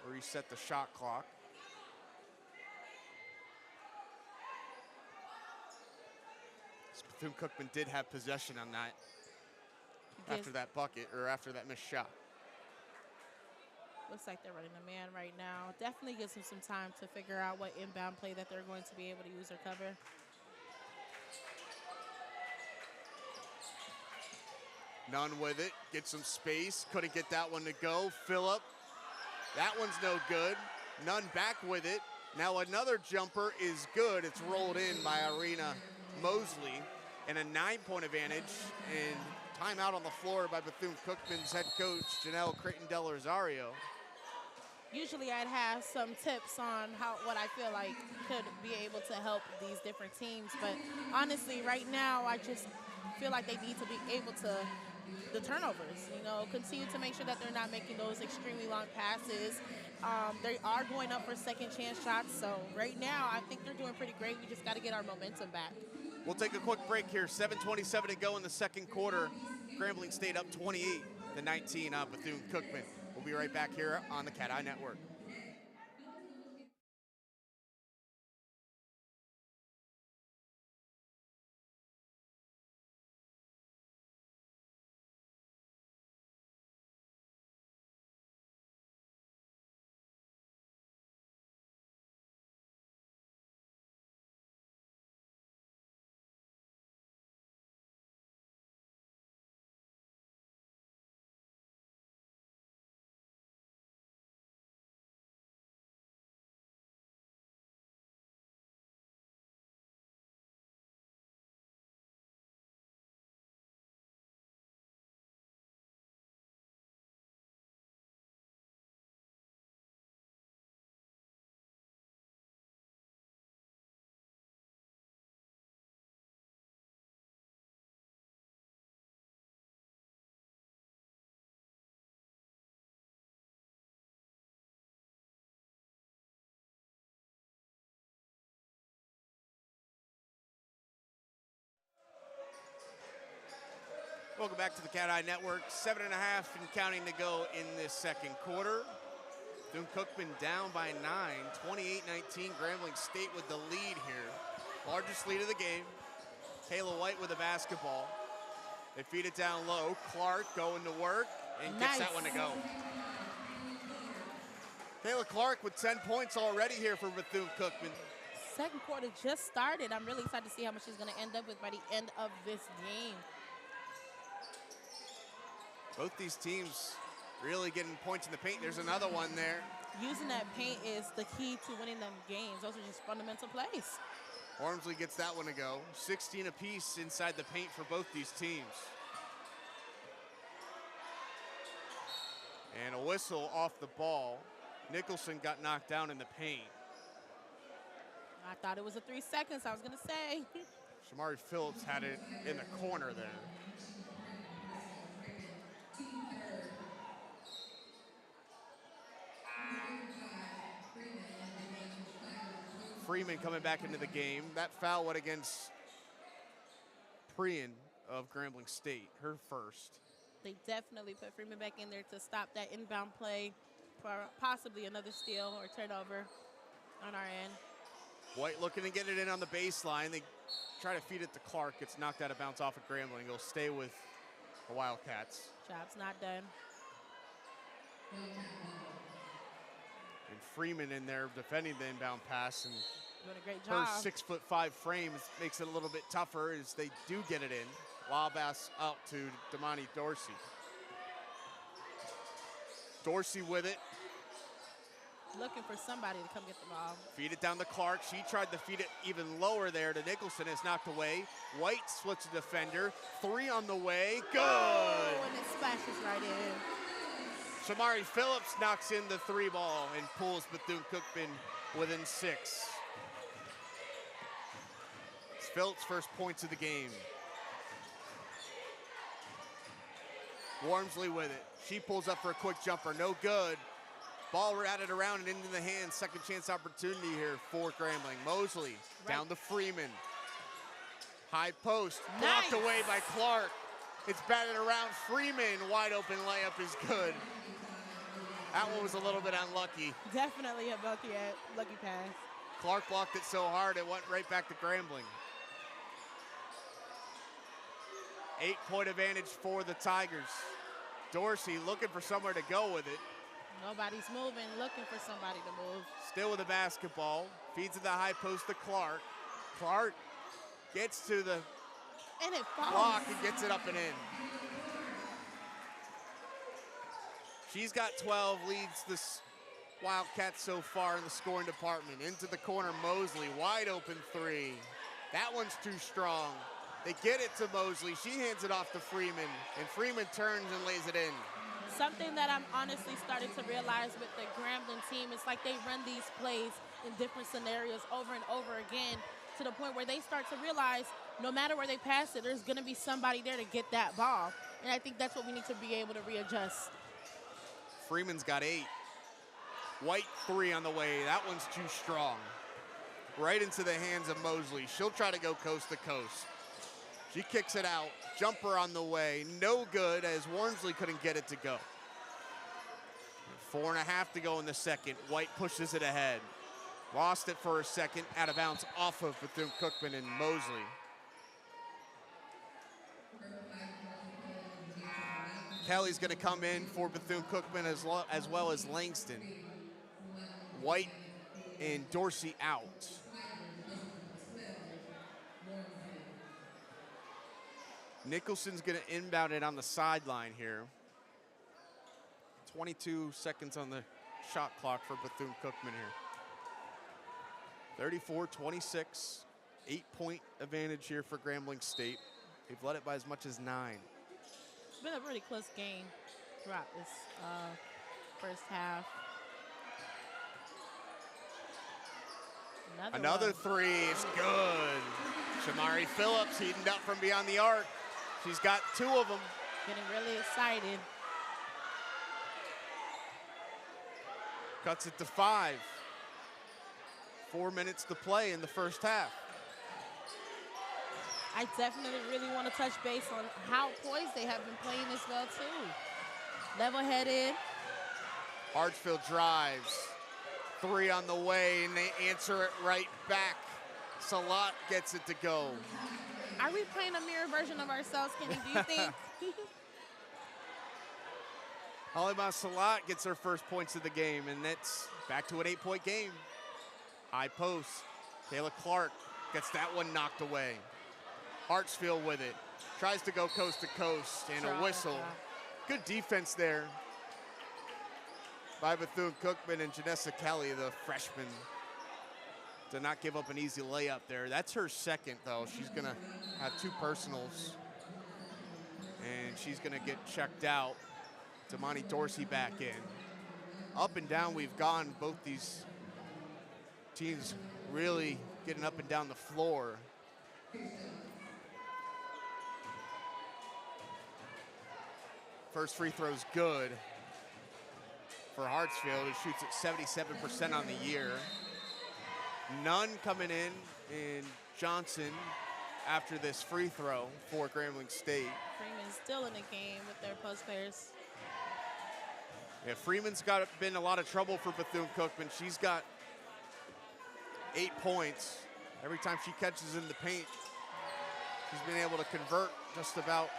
Reset the shot clock. Bethune-Cookman did have possession on that after that bucket, or after that missed shot. Looks like they're running a man right now. Definitely gives them some time to figure out what inbound play that they're going to be able to use or cover. Nunn with it, gets some space, couldn't get that one to go. Phillip, that one's no good. Nunn back with it. Now another jumper is good. It's rolled in by Irina Mosley, and a 9-point advantage, and timeout on the floor by Bethune-Cookman's head coach, Janelle Creighton-Del Rosario. Usually I'd have some tips on what I feel like could be able to help these different teams, but honestly, right now, I just feel like they need to be able to, the turnovers, continue to make sure that they're not making those extremely long passes. They are going up for second chance shots, so right now, I think they're doing pretty great. We just got to get our momentum back. We'll take a quick break here. 7:27 to go in the second quarter. Grambling State up 28-19 on Bethune-Cookman. We'll be right back here on the CatEye Network. Welcome back to the CatEye Network. 7.5 and counting to go in this second quarter. Bethune-Cookman down by 9, 28-19. Grambling State with the lead here. Largest lead of the game. Kayla White with the basketball. They feed it down low. Clark going to work and gets that one to go. Kayla Clark with 10 points already here for Bethune-Cookman. Second quarter just started. I'm really excited to see how much she's going to end up with by the end of this game. Both these teams really getting points in the paint. There's another one there. Using that paint is the key to winning them games. Those are just fundamental plays. Ormsley gets that one to go. 16 apiece inside the paint for both these teams. And a whistle off the ball. Nicholson got knocked down in the paint. I thought it was a 3 seconds, I was going to say. Shamari Phillips had it in the corner there. Freeman coming back into the game. That foul went against Prian of Grambling State, her first. They definitely put Freeman back in there to stop that inbound play, for possibly another steal or turnover. on our end. White looking to get it in on the baseline. They try to feed it to Clark. Gets knocked out of bounds off of Grambling. He'll stay with the Wildcats. Job's not done. And Freeman in there defending the inbound pass. And doing a great her job. 6'5" frame makes it a little bit tougher as they do get it in. Lob pass out to Damani Dorsey. Dorsey with it. Looking for somebody to come get the ball. Feed it down to Clark. She tried to feed it even lower there to Nicholson. It's knocked away. White splits a defender. 3 on the way. Good. Oh, and it splashes right in. Shamari Phillips knocks in the 3 ball and pulls Bethune-Cookman within 6. It's Phillips' first points of the game. Wormsley with it. She pulls up for a quick jumper. No good. Ball ratted around and into the hands. Second chance opportunity here for Grambling. Mosley down to Freeman. High post, blocked away by Clark. It's batted around. Freeman, wide open layup is good. That one was a little bit unlucky. Definitely a lucky pass. Clark blocked it so hard it went right back to Grambling. 8-point advantage for the Tigers. Dorsey looking for somewhere to go with it. Nobody's moving, looking for somebody to move. Still with the basketball. Feeds it the high post to Clark. Clark gets to the and it falls. block and gets it up and in. She's got 12, leads the Wildcats so far in the scoring department. Into the corner, Mosley, wide open 3. That one's too strong. They get it to Mosley. She hands it off to Freeman, and Freeman turns and lays it in. Something that I'm honestly starting to realize with the Grambling team is like they run these plays in different scenarios over and over again to the point where they start to realize no matter where they pass it, there's going to be somebody there to get that ball. And I think that's what we need to be able to readjust. Freeman's got 8. White 3 on the way. That one's too strong. Right into the hands of Mosley. She'll try to go coast to coast. She kicks it out. Jumper on the way. No good as Wormsley couldn't get it to go. 4.5 to go in the second. White pushes it ahead. Lost it for a second. Out of bounds off of Bethune-Cookman and Mosley. Kelly's going to come in for Bethune-Cookman as well as Langston. White and Dorsey out. Nicholson's going to inbound it on the sideline here. 22 seconds on the shot clock for Bethune-Cookman here. 34-26, 8-point advantage here for Grambling State. They've led it by as much as 9. It's been a really close game throughout this first half. Another 3 is good. Shamari Phillips heating up from beyond the arc. She's got 2 of them. Getting really excited. Cuts it to 5. 4 minutes to play in the first half. I definitely really want to touch base on how poised they have been playing this well, too. Level-headed. Hartsfield drives. 3 on the way, and they answer it right back. Salat gets it to go. Are we playing a mirror version of ourselves, Kenny? Do you think? Halima Salat gets her first points of the game, and that's back to an 8-point game. High post. Kayla Clark gets that one knocked away. Hartsfield with it. Tries to go coast to coast, and a whistle. Good defense there by Bethune-Cookman and Janessa Kelly, the freshman. Did not give up an easy layup there. That's her second, though. She's going to have 2 personals, and she's going to get checked out. Damani Dorsey back in. Up and down we've gone. Both these teams really getting up and down the floor. First free throw's good for Hartsfield, who shoots at 77% on the year. None coming in Johnson after this free throw for Grambling State. Freeman's still in the game with their post players. Yeah, Freeman's been a lot of trouble for Bethune-Cookman. She's got 8 points. Every time she catches in the paint, she's been able to convert just about.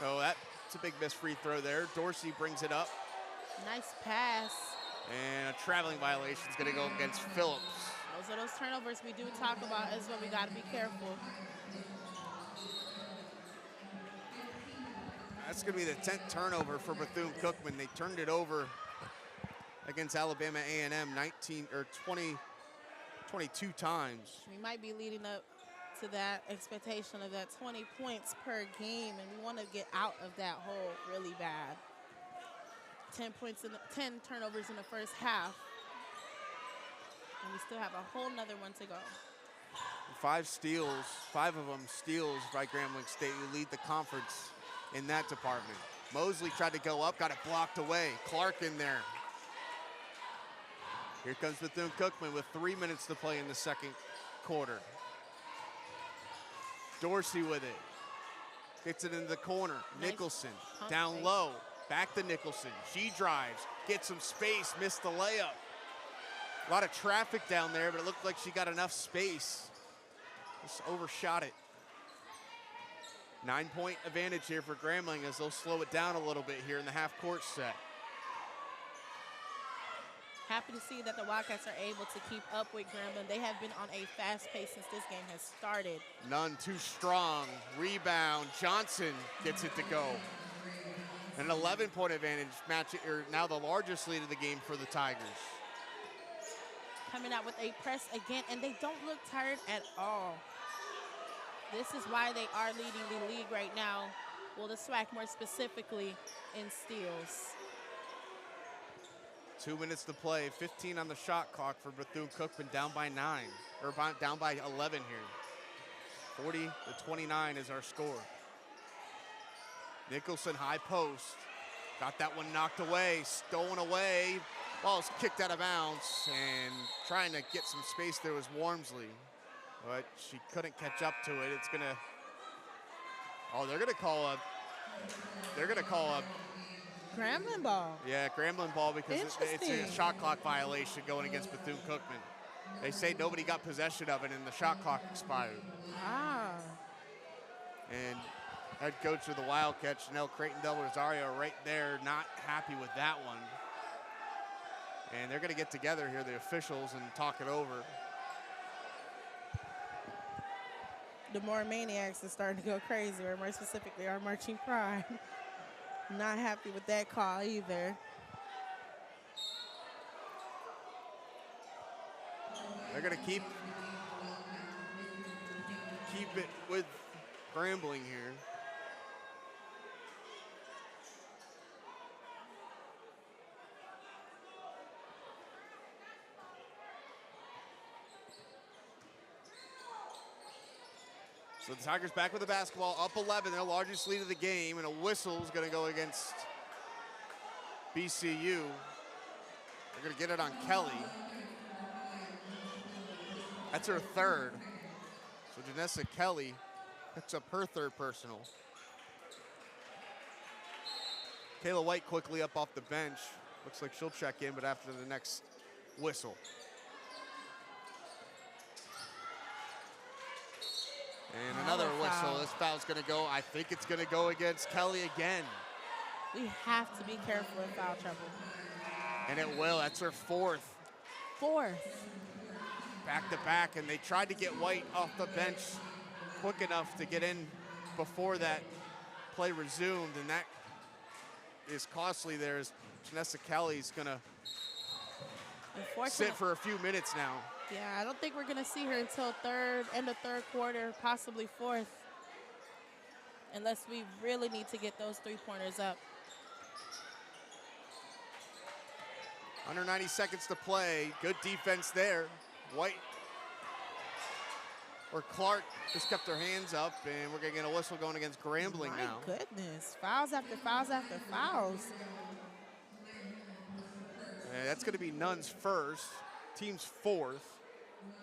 Oh, that's a big missed free throw there. Dorsey brings it up. Nice pass. And a traveling violation is going to go against Phillips. Those are those turnovers we do talk about as well. We got to be careful. That's going to be the 10th turnover for Bethune-Cookman. They turned it over against Alabama A&M 22 times. We might be leading up to that expectation of that 20 points per game, and we want to get out of that hole really bad. 10 turnovers in the first half, and we still have a whole nother one to go. 5 steals, 5 of them steals by Grambling State, who lead the conference in that department. Mosley tried to go up, got it blocked away. Clark in there. Here comes Bethune-Cookman with 3 minutes to play in the second quarter. Dorsey with it. Gets it into the corner. Nice Nicholson pump down fake. low. Back to Nicholson. She drives, gets some space, missed the layup. A lot of traffic down there, but it looked like she got enough space. Just overshot it. 9-point advantage here for Grambling as they'll slow it down a little bit here in the half-court set. Happy to see that the Wildcats are able to keep up with Grambling. They have been on a fast pace since this game has started. None too strong. Rebound. Johnson gets it to go. An 11-point advantage, now the largest lead of the game for the Tigers. Coming out with a press again, and they don't look tired at all. This is why they are leading the league right now. Well, the SWAC more specifically in steals. 2 minutes to play, 15 on the shot clock for Bethune-Cookman, down by 9, or down by 11 here. 40-29 is our score. Nicholson, high post. Got that one knocked away, stolen away. Ball's kicked out of bounds, and trying to get some space there was Wormsley. But she couldn't catch up to it. It's gonna, they're gonna call a Grambling ball. Yeah, Grambling ball because it's a shot clock violation going against Bethune-Cookman. They say nobody got possession of it and the shot clock expired. Ah. And head coach of the Wildcats, Chanel Creighton Del Rosario, right there, not happy with that one. And they're gonna get together here, the officials, and talk it over. The more maniacs are starting to go crazy, or more specifically our marching pride. Not happy with that call either. They're gonna keep it with Grambling here. So the Tigers back with the basketball, up 11, their largest lead of the game, and a whistle is going to go against BCU. They're going to get it on Kelly. That's her third. So Janessa Kelly picks up her third personal. Kayla White quickly up off the bench. Looks like she'll check in, but after the next whistle. And another whistle. This foul's going to go, I think it's going to go against Kelly again. We have to be careful in foul trouble. And it will. That's her fourth. Back to back, and they tried to get White off the bench quick enough to get in before that play resumed, and that is costly there as Janessa Kelly's going to sit for a few minutes now. Yeah, I don't think we're going to see her until end of third quarter, possibly fourth, unless we really need to get those three-pointers up. Under 90 seconds to play. Good defense there. White or Clark just kept their hands up, and we're going to get a whistle going against Grambling now. My goodness. Fouls after fouls after fouls. And that's going to be Nunn's first. Team's fourth.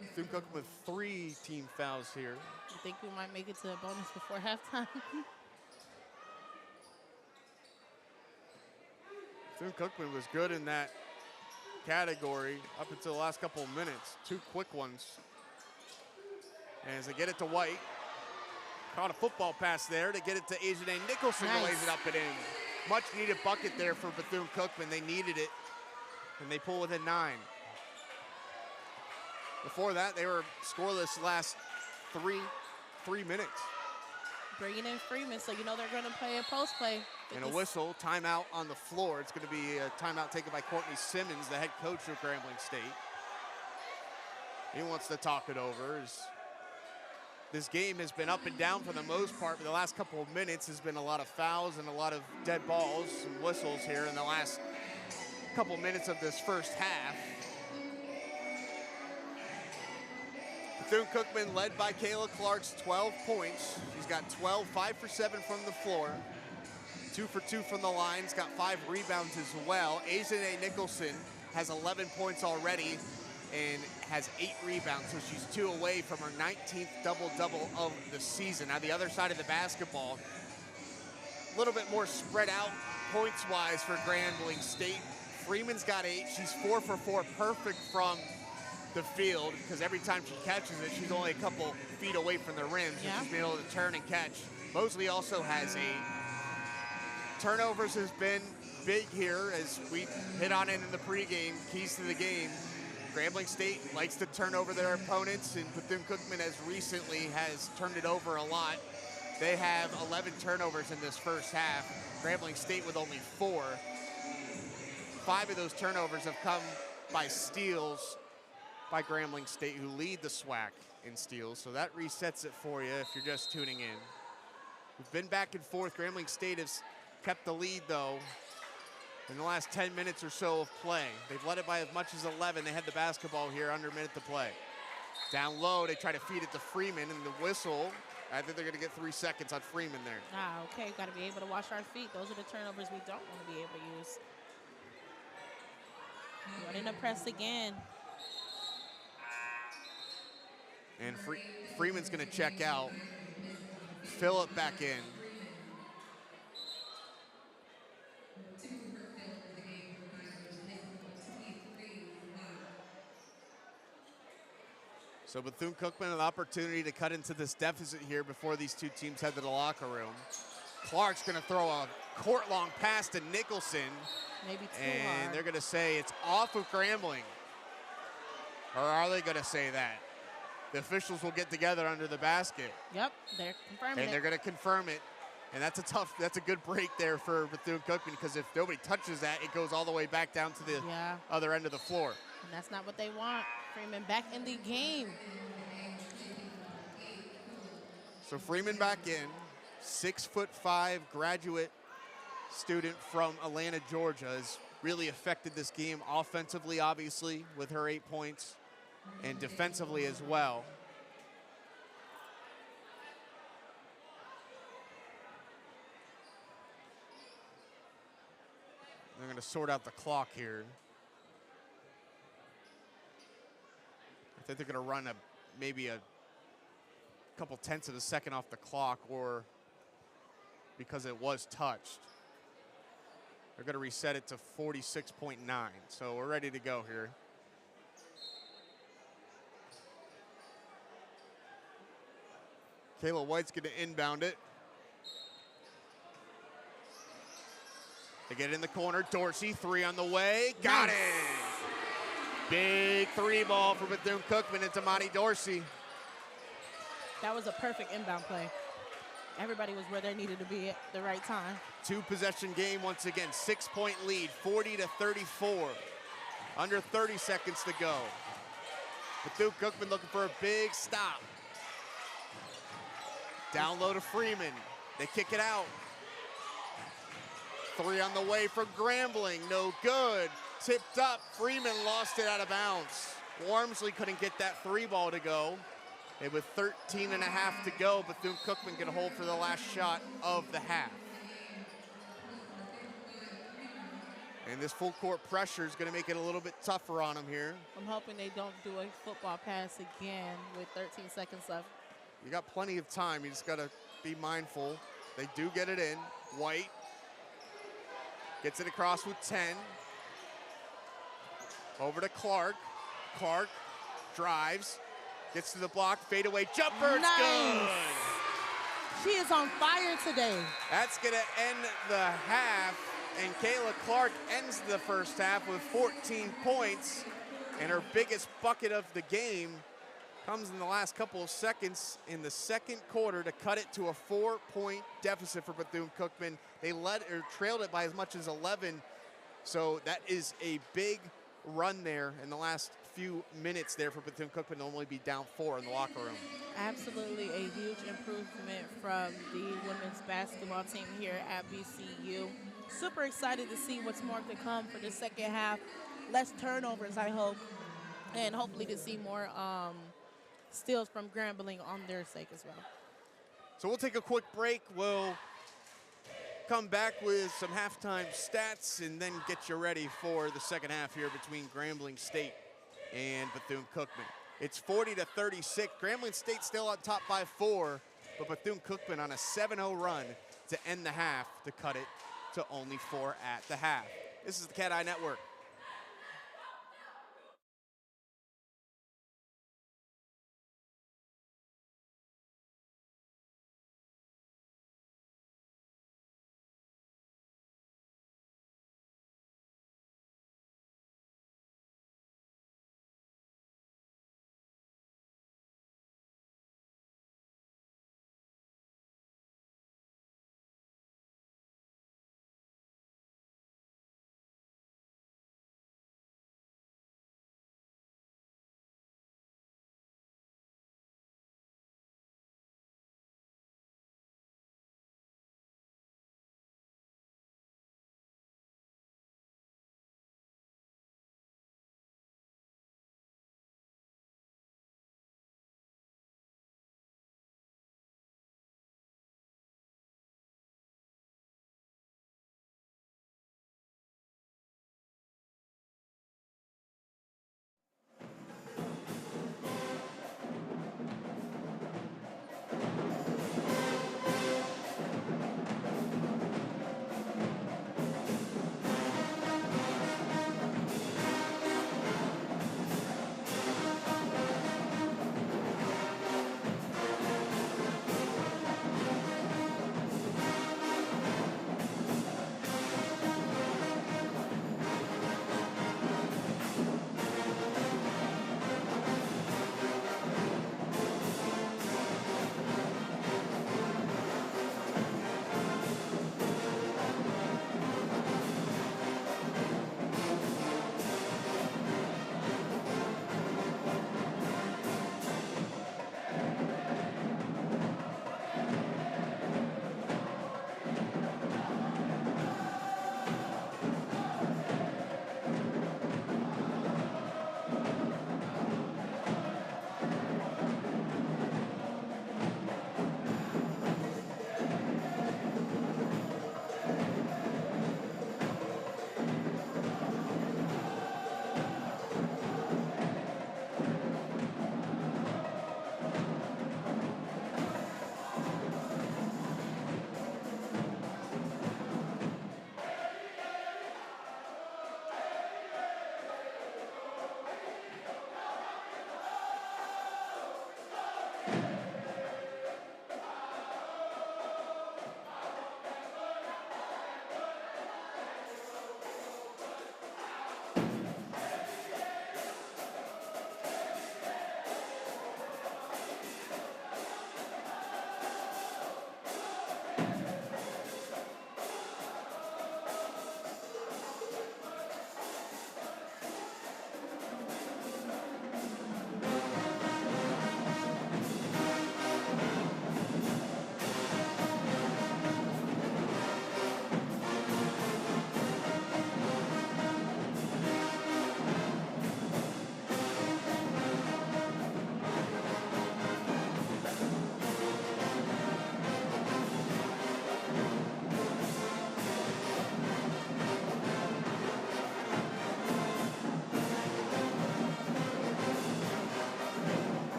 Bethune-Cookman with 3 team fouls here. I think we might make it to a bonus before halftime. Bethune-Cookman was good in that category up until the last couple of minutes. 2 quick ones. And as they get it to White, caught a football pass there to get it to Asia Nicholson, who lays it up and in. Much needed bucket there for Bethune-Cookman. They needed it, and they pull within 9. Before that, they were scoreless last three minutes. Bringing in Freeman, so you know they're going to play a post play. And a whistle, timeout on the floor. It's going to be a timeout taken by Courtney Simmons, the head coach of Grambling State. He wants to talk it over. This game has been up and down for the most part, but the last couple of minutes has been a lot of fouls and a lot of dead balls and whistles here in the last couple minutes of this first half. Bethune-Cookman led by Kayla Clark's 12 points. She's got 12, 5 for 7 from the floor, 2 for 2 from the line. She's got 5 rebounds as well. Asia Nicholson has 11 points already and has 8 rebounds, so she's 2 away from her 19th double-double of the season. Now the other side of the basketball, a little bit more spread out points-wise for Grambling State. Freeman's got 8. She's 4 for 4, perfect from the field, because every time she catches it, she's only a couple feet away from the rim, so she's been able to turn and catch. Mosley also has 8. Turnovers has been big here, as we hit on it in the pregame, keys to the game. Grambling State likes to turn over their opponents, and Bethune-Cookman as recently has turned it over a lot. They have 11 turnovers in this first half. Grambling State with only 4. 5 of those turnovers have come by steals by Grambling State, who lead the SWAC in steals. So that resets it for you if you're just tuning in. We've been back and forth. Grambling State has kept the lead, though, in the last 10 minutes or so of play. They've led it by as much as 11. They had the basketball here under a minute to play. Down low, they try to feed it to Freeman, and the whistle, I think they're going to get 3 seconds on Freeman there. Okay, got to be able to wash our feet. Those are the turnovers we don't want to be able to use. Running the press again. And Freeman's going to check out. Phillip back in. So Bethune-Cookman an opportunity to cut into this deficit here before these two teams head to the locker room. Clark's going to throw a court-long pass to Nicholson. Maybe too and hard. They're going to say it's off of Grambling. Or are they going to say that? The officials will get together under the basket. Yep, they're confirming And they're going to confirm it. And that's a good break there for Bethune-Cookman, because if nobody touches that, it goes all the way back down to the other end of the floor. And that's not what they want. Freeman back in the game. So Freeman back in, 6'5" graduate student from Atlanta, Georgia, has really affected this game offensively, obviously, with her 8 points, and defensively as well. They're going to sort out the clock here. I think they're going to run maybe a couple tenths of a second off the clock, or because it was touched. They're going to reset it to 46.9. So we're ready to go here. Kayla White's going to inbound it. They get it in the corner. Dorsey, 3 on the way. Got it! Big 3 ball for Bethune-Cookman into Monty Dorsey. That was a perfect inbound play. Everybody was where they needed to be at the right time. 2-possession game once again. 6-point lead, 40-34. Under 30 seconds to go. Bethune-Cookman looking for a big stop. Down low to Freeman. They kick it out. 3 on the way from Grambling. No good. Tipped up. Freeman lost it out of bounds. Wormsley couldn't get that 3 ball to go. And with 13 and a half to go, Bethune-Cookman can hold for the last shot of the half. And this full court pressure is going to make it a little bit tougher on them here. I'm hoping they don't do a football pass again with 13 seconds left. You got plenty of time. You just got to be mindful. They do get it in. White gets it across with 10. Over to Clark. Clark drives, gets to the block, fadeaway jumper, it's good. She is on fire today. That's gonna end the half, and Kayla Clark ends the first half with 14 points, and her biggest bucket of the game comes in the last couple of seconds in the second quarter to cut it to a 4-point deficit for Bethune-Cookman. They trailed it by as much as 11, so that is a big run there in the last few minutes there for Bethune-Cookman to only be down 4 in the locker room. Absolutely a huge improvement from the women's basketball team here at BCU. Super excited to see what's more to come for the second half. Less turnovers, I hope, and hopefully to see more steals from Grambling on their sake as well. So we'll take a quick break. We'll come back with some halftime stats and then get you ready for the second half here between Grambling State and Bethune-Cookman. It's 40-36. Grambling State still on top by 4, but Bethune-Cookman on a 7-0 run to end the half to cut it to only 4 at the half. This is the CatEye Network.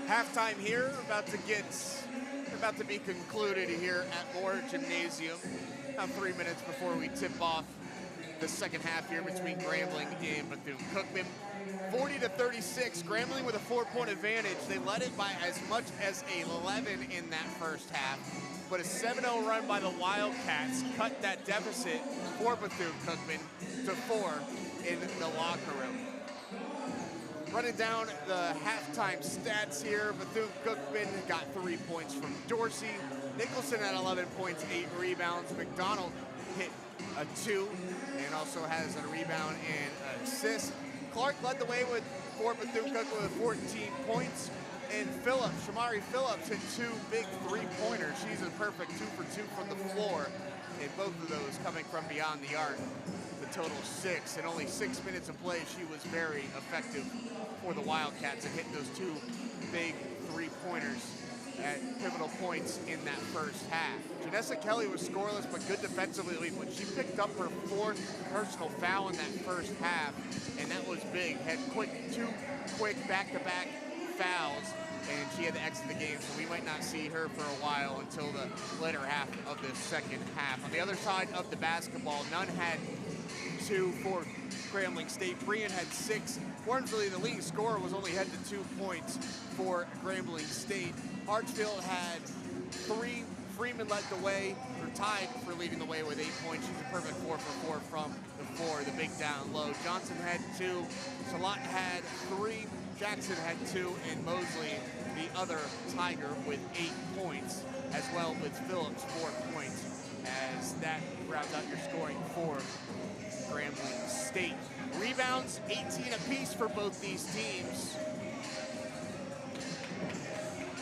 Halftime here, about to be concluded here at Moore Gymnasium. About 3 minutes before we tip off the second half here between Grambling and Bethune-Cookman. 40-36, Grambling with a 4-point advantage. They led it by as much as 11 in that first half, but a 7-0 run by the Wildcats cut that deficit for Bethune-Cookman to 4 in the locker room. Running down the halftime stats here, Bethune-Cookman got 3 points from Dorsey. Nicholson had 11 points, 8 rebounds. McDonald hit a 2 and also has a rebound and an assist. Clark led the way for Bethune-Cookman with 14 points. And Shamari Phillips hit 2 big 3-pointers. She's a perfect 2 for 2 from the floor. And both of those coming from beyond the arc. The total 6, and only 6 minutes of play, she was very effective for the Wildcats and hitting those 2 big 3-pointers at pivotal points in that first half. Janessa Kelly was scoreless but good defensively, but she picked up her 4th personal foul in that first half, and that was big. Had 2 quick back-to-back fouls, and she had to exit the game, so we might not see her for a while until the later half of the second half. On the other side of the basketball, Nunn had 2 for Grambling State. Brian had 6. Wormsley, the leading scorer, was only held to 2 points for Grambling State. Hartsfield had 3. Freeman led the way, or tied for leading the way with 8 points. She's a perfect 4 for 4 from the floor, the big down low. Johnson had 2. Salat had 3. Jackson had 2, and Mosley, the other Tiger, with 8 points, as well with Phillips 4 points, as that rounds out your scoring for Grambling State. Rebounds, 18 apiece for both these teams.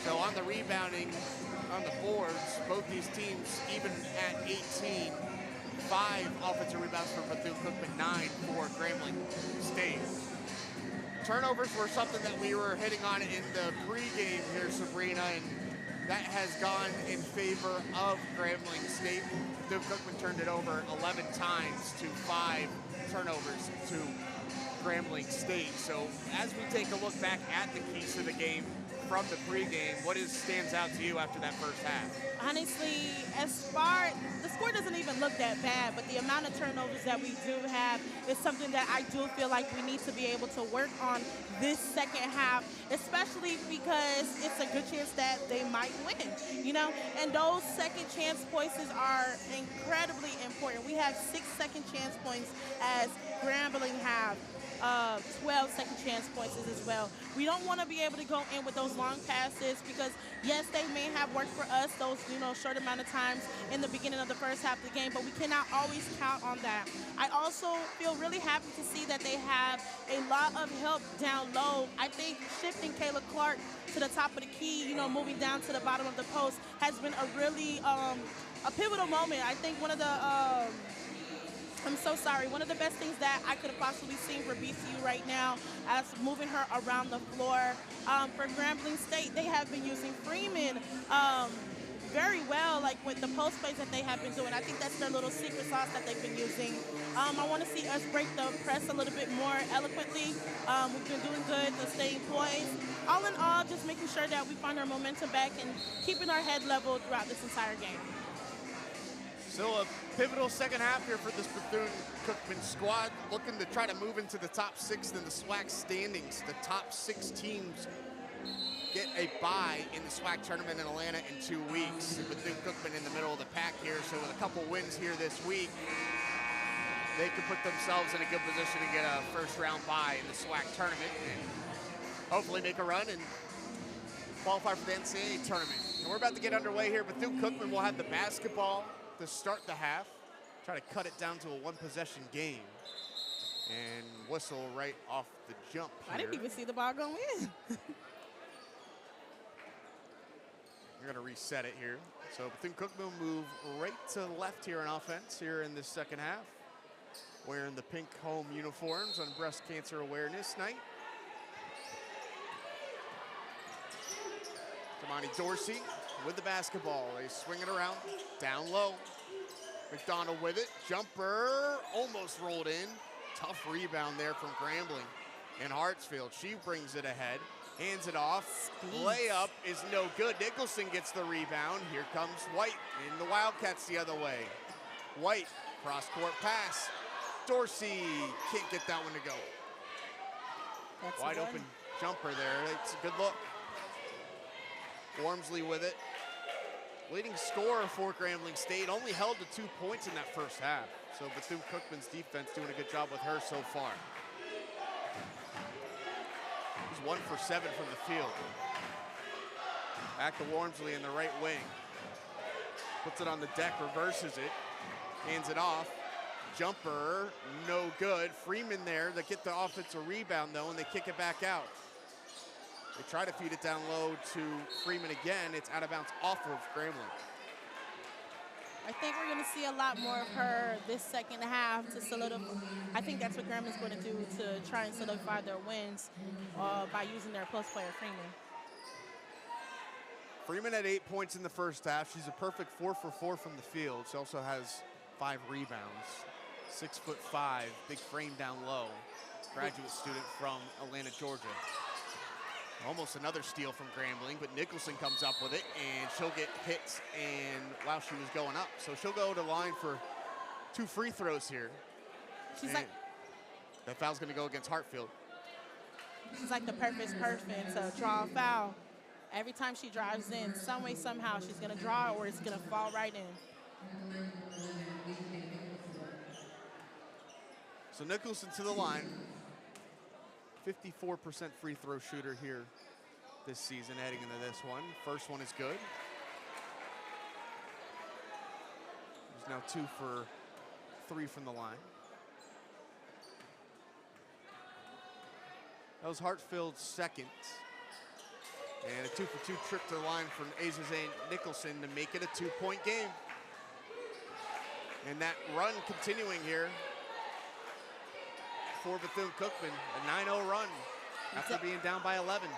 So on the rebounding, on the boards, both these teams even at 18. 5 offensive rebounds for Bethune-Cookman, 9 for Grambling State. Turnovers were something that we were hitting on in the pregame here, Sabrina, and that has gone in favor of Grambling State. Bethune-Cookman turned it over 11 times to 5 turnovers to Grambling State. So as we take a look back at the keys to the game from the pregame, what stands out to you after that first half? Honestly, the score doesn't even look that bad, but the amount of turnovers that we do have is something that I do feel like we need to be able to work on this second half, especially because it's a good chance that they might win, and those second chance points are incredibly important. We have 6 second chance points as Grambling have 12 second chance points as well. We don't want to be able to go in with those long passes because, yes, they may have worked for us those, short amount of times in the beginning of the first half of the game, but we cannot always count on that. I also feel really happy to see that they have a lot of help down low. I think shifting Kayla Clark to the top of the key, moving down to the bottom of the post has been a really a pivotal moment. I think one of the best things that I could have possibly seen for BCU right now as moving her around the floor. For Grambling State, they have been using Freeman very well, like with the post plays that they have been doing. I think that's their little secret sauce that they've been using. I want to see us break the press a little bit more eloquently. We've been doing good to staying poised. All in all, just making sure that we find our momentum back and keeping our head level throughout this entire game. Still a pivotal second half here for this Bethune-Cookman squad, looking to try to move into the top 6 in the SWAC standings. The top 6 teams get a bye in the SWAC tournament in Atlanta in 2 weeks. Bethune-Cookman in the middle of the pack here, so with a couple wins here this week, they could put themselves in a good position to get a first-round bye in the SWAC tournament and hopefully make a run and qualify for the NCAA tournament. And we're about to get underway here. Bethune-Cookman will have the basketball to start the half, try to cut it down to a 1-possession game, and whistle right off the jump here. I didn't even see the ball go in. We're going to reset it here. So Bethune-Cookman will move right to left here on offense here in this second half, wearing the pink home uniforms on Breast Cancer Awareness Night. Damani Dorsey with the basketball. They swing it around, down low. McDonald with it, jumper, almost rolled in. Tough rebound there from Grambling. And Hartsfield, she brings it ahead, hands it off. Layup is no good. Nicholson gets the rebound. Here comes White, and the Wildcats the other way. White, cross-court pass. Dorsey can't get that one to go. That's wide open jumper there. It's a good look. Wormsley with it. Leading scorer for Grambling State, only held to 2 points in that first half. So Bethune-Cookman's defense doing a good job with her so far. He's 1 for 7 from the field. Back to Wormsley in the right wing. Puts it on the deck, reverses it, hands it off. Jumper, no good. Freeman there to get the offensive rebound though, and they kick it back out. They try to feed it down low to Freeman again. It's out of bounds off of Grambling. I think we're going to see a lot more of her this second half to solidify. I think that's what Grambling's going to do to try and solidify their wins by using their post player Freeman. Freeman had 8 points in the first half. She's a perfect 4 for 4 from the field. She also has 5 rebounds. 6'5", big frame down low. Graduate student from Atlanta, Georgia. Almost another steal from Grambling, but Nicholson comes up with it, and she'll get hit and while she was going up. So she'll go to line for 2 free throws here. She's like, that foul's going to go against Hartfield. She's like the perfect person to draw a foul. Every time she drives in, some way, somehow, she's going to draw or it's going to fall right in. So Nicholson to the line. 54% free throw shooter here this season heading into this one. First one is good. He's now 2 for 3 from the line. That was Hartfield's second. And a 2 for 2 trip to the line from Azaze Nicholson to make it a 2-point game. And that run continuing here for Bethune-Cookman, a 9-0 run after being down by 11.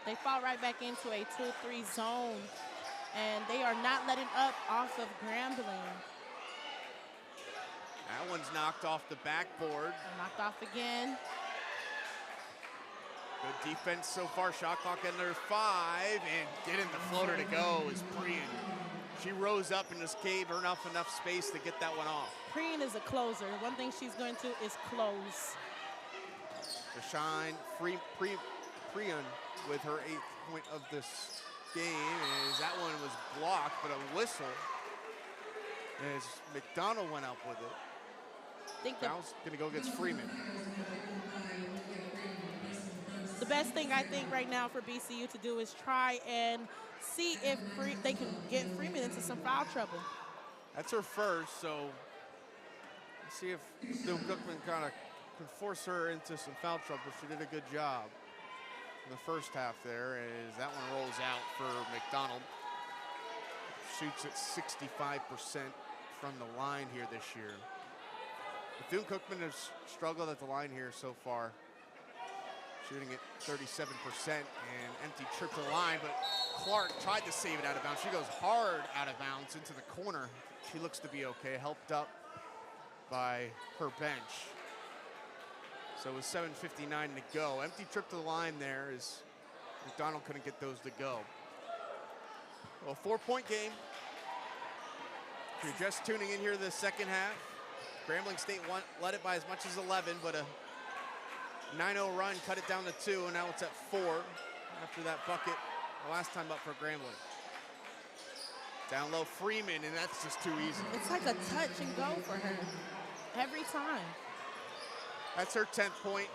They fall right back into a 2-3 zone, and they are not letting up off of Grambling. That one's knocked off the backboard. Knocked off again. Good defense so far. Shot clock under 5, and getting the floater to go is Prien. She rose up and just gave her enough space to get that one off. Prien is a closer. One thing she's going to is close. To shine, Prien with her 8th point of this game, as that one was blocked, but a whistle as McDonald went up with it. Foul's gonna go against Freeman. The best thing I think right now for BCU to do is try and see if they can get Freeman into some foul trouble. That's her first, so let's see if Bethune-Cookman kind of can force her into some foul trouble. She did a good job in the first half there, as that one rolls out for McDonald. Shoots at 65% from the line here this year. Bethune-Cookman has struggled at the line here so far, shooting at 37% and empty trip to the line, but Clark tried to save it out of bounds. She goes hard out of bounds into the corner. She looks to be okay, helped up by her bench. So with 7:59 to go, empty trip to the line there as McDonald couldn't get those to go. Well, 4-point game. If you're just tuning in here to the second half, Grambling State led it by as much as 11, but a 9-0 run cut it down to 2, and now it's at 4 after that bucket the last time up for Grambling. Down low, Freeman, and that's just too easy. It's like a touch and go for her every time. That's her 10th point.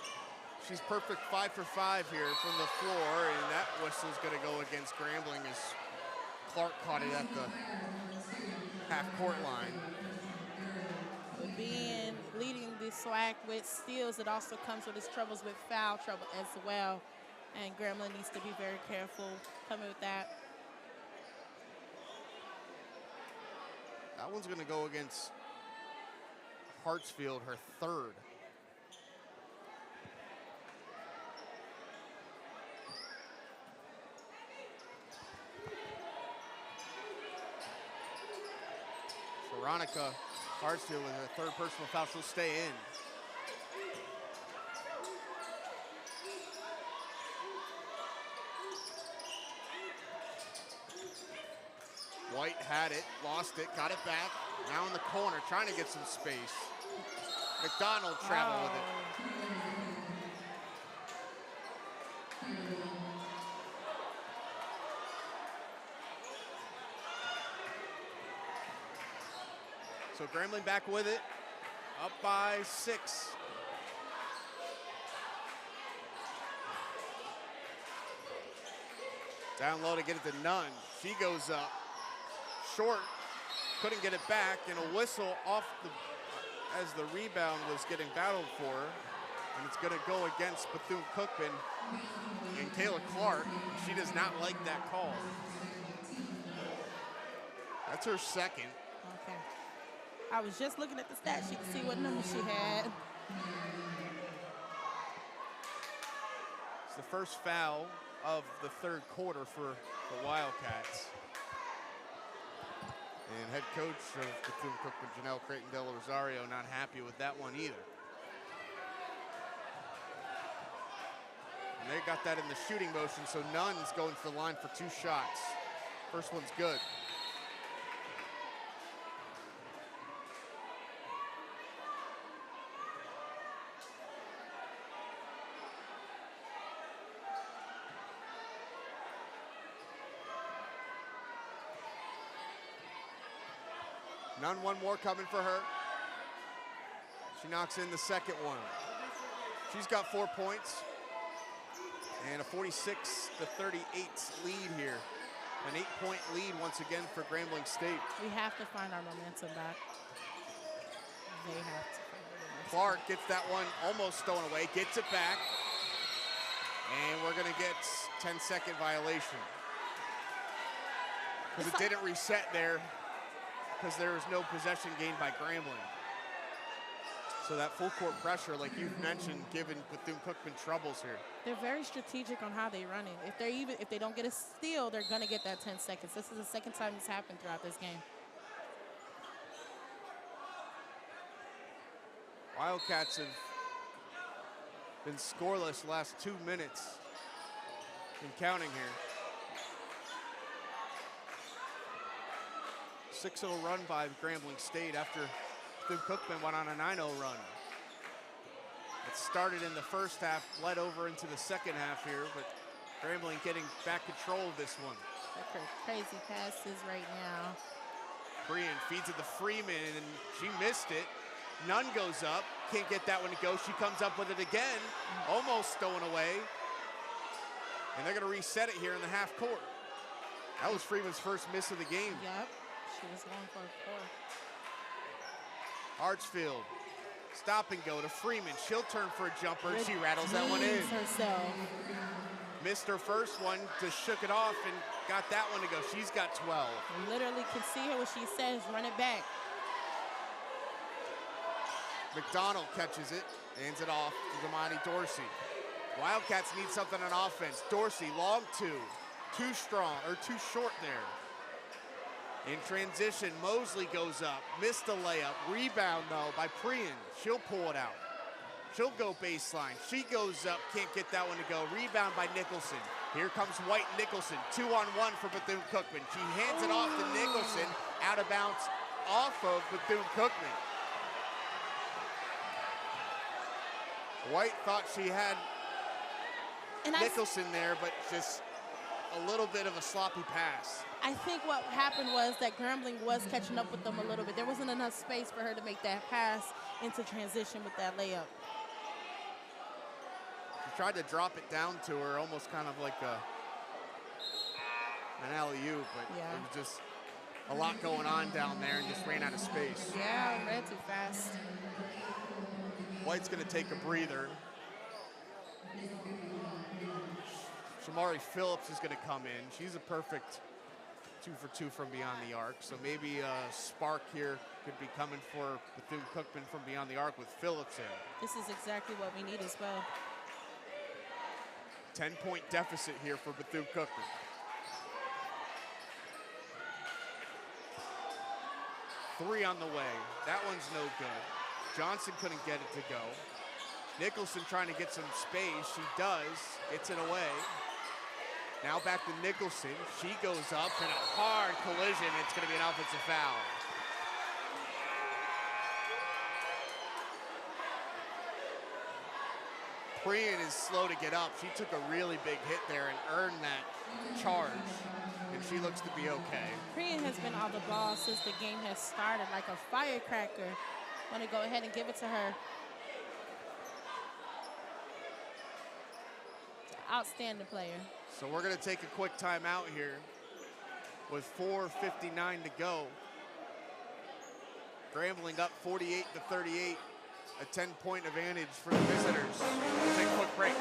She's perfect 5 for 5 here from the floor, and that whistle's gonna go against Grambling as Clark caught it at the half-court line. Leading the SWAC with steals, it also comes with its troubles with foul trouble as well. And Grambling needs to be very careful coming with that. That one's gonna go against Hartsfield, her 3rd. Veronica Hartsfield with her 3rd personal foul. She'll stay in. White had it, lost it, got it back. Now in the corner, trying to get some space. McDonald traveled with it. So Grambling back with it, up by 6. Down low to get it to Nunn. She goes up, short, couldn't get it back, and a whistle off as the rebound was getting battled for, and it's gonna go against Bethune-Cookman and Kayla Clark. She does not like that call. That's her 2nd. Okay. I was just looking at the stat sheet to see what number she had. It's the first foul of the 3rd quarter for the Wildcats. And head coach of Bethune-Cookman, Janelle Creighton Del Rosario, not happy with that one either. And they got that in the shooting motion, so Nunn's going to the line for 2 shots. First one's good. Nunn, one more coming for her. She knocks in the 2nd one. She's got 4 points and a 46-38 lead here. An 8-point lead once again for Grambling State. We have to find our momentum back. They have to find our momentum. Clark gets that one almost stolen away, gets it back, and we're gonna get 10-second violation. Because it didn't reset there, because there was no possession gained by Grambling. So that full court pressure, like you've mentioned, given Bethune-Cookman troubles here. They're very strategic on how they run it. If they don't get a steal, they're gonna get that 10 seconds. This is the 2nd time it's happened throughout this game. Wildcats have been scoreless last 2 minutes and counting here. 6-0 run by Grambling State after Bethune-Cookman went on a 9-0 run. It started in the first half, bled over into the second half here, but Grambling getting back control of this one. Crazy passes right now. Brian feeds it to Freeman, and she missed it. Nunn goes up, can't get that one to go. She comes up with it again, almost stolen away. And they're gonna reset it here in the half court. That was Freeman's first miss of the game. Yep, she was going for a 4. Archfield, stop and go to Freeman. She'll turn for a jumper, and she rattles that one in. Herself. Missed her first one, just shook it off and got that one to go. She's got 12. You literally can see her when she says, run it back. McDonald catches it, hands it off to Damani Dorsey. Wildcats need something on offense. Dorsey, long two. Too strong, or too short there. In transition, Mosley goes up, missed the layup. Rebound, though, by Prian. She'll pull it out. She'll go baseline. She goes up, can't get that one to go. Rebound by Nicholson. Here comes White Nicholson, 2-on-1 for Bethune-Cookman. She hands it off to Nicholson, out of bounds off of Bethune-Cookman. White thought she had Nicholson there, but just a little bit of a sloppy pass. I think what happened was that Grambling was catching up with them a little bit. There wasn't enough space for her to make that pass into transition with that layup. She tried to drop it down to her, almost kind of like an alley-oop, but Yeah. there was just a lot going on down there and just ran out of space. Yeah, ran too fast. White's gonna take a breather. Shamari Phillips is gonna come in. She's a perfect 2 for 2 from beyond the arc, so maybe a spark here could be coming for Bethune-Cookman from beyond the arc with Phillips in. This is exactly what we need as well. 10-point deficit here for Bethune-Cookman. Three on the way. That one's no good. Johnson couldn't get it to go. Nicholson trying to get some space. She does, gets it away. Now back to Nicholson. She goes up in a hard collision. It's gonna be an offensive foul. Prian is slow to get up. She took a really big hit there and earned that charge, and she looks to be okay. Prian has been on the ball since the game has started like a firecracker. I'm gonna go ahead and give it to her. Outstanding player. So we're gonna take a quick timeout here with 4:59 to go. Grambling up 48-38, a 10-point advantage for the visitors. We'll take a quick break.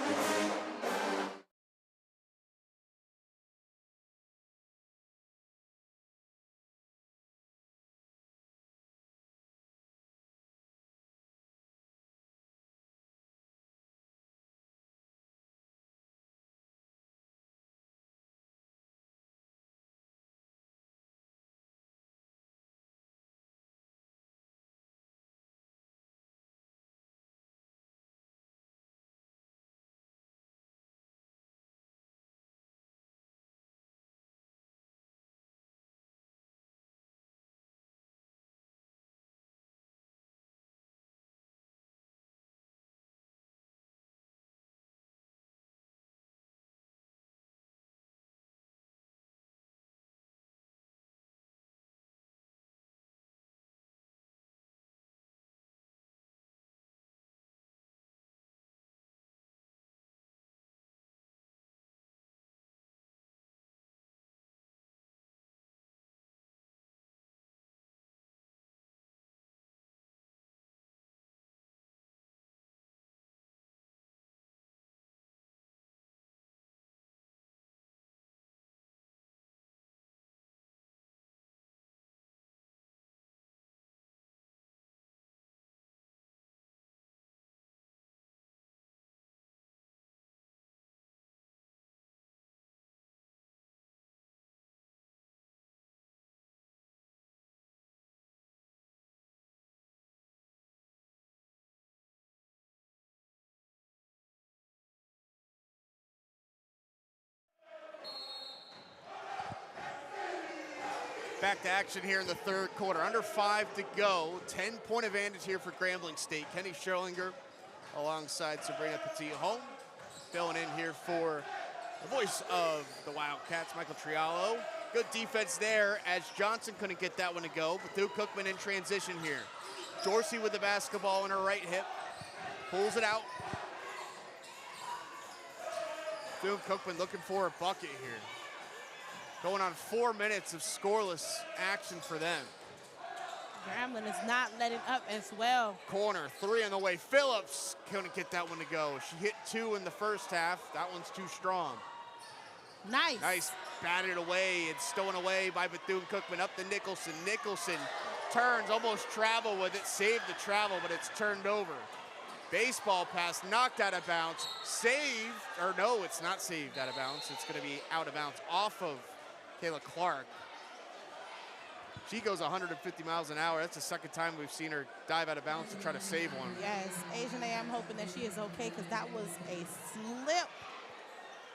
Back to action here in the third quarter. Under 5 to go. 10-point advantage here for Grambling State. Kenny Scherlinger alongside Sabrina Petit-Home. Filling in here for the voice of the Wildcats, Michael Trialo. Good defense there as Johnson couldn't get that one to go. Bethune-Cookman in transition here. Dorsey with the basketball in her right hip. Pulls it out. Bethune-Cookman looking for a bucket here. Going on 4 minutes of scoreless action for them. Grambling is not letting up as well. Corner, 3 on the way. Phillips couldn't get that one to go. She hit 2 in the first half. That one's too strong. Nice. Nice, batted away. It's stolen away by Bethune-Cookman up to Nicholson. Nicholson turns, almost travel with it. Saved the travel, but it's turned over. Baseball pass, knocked out of bounds. Saved, or no, it's not saved out of bounds. It's gonna be out of bounds off of Kayla Clark. She goes 150 miles an hour. That's the second time we've seen her dive out of bounds to try to save one. Yes, Asian A, I'm hoping that she is okay because that was a slip,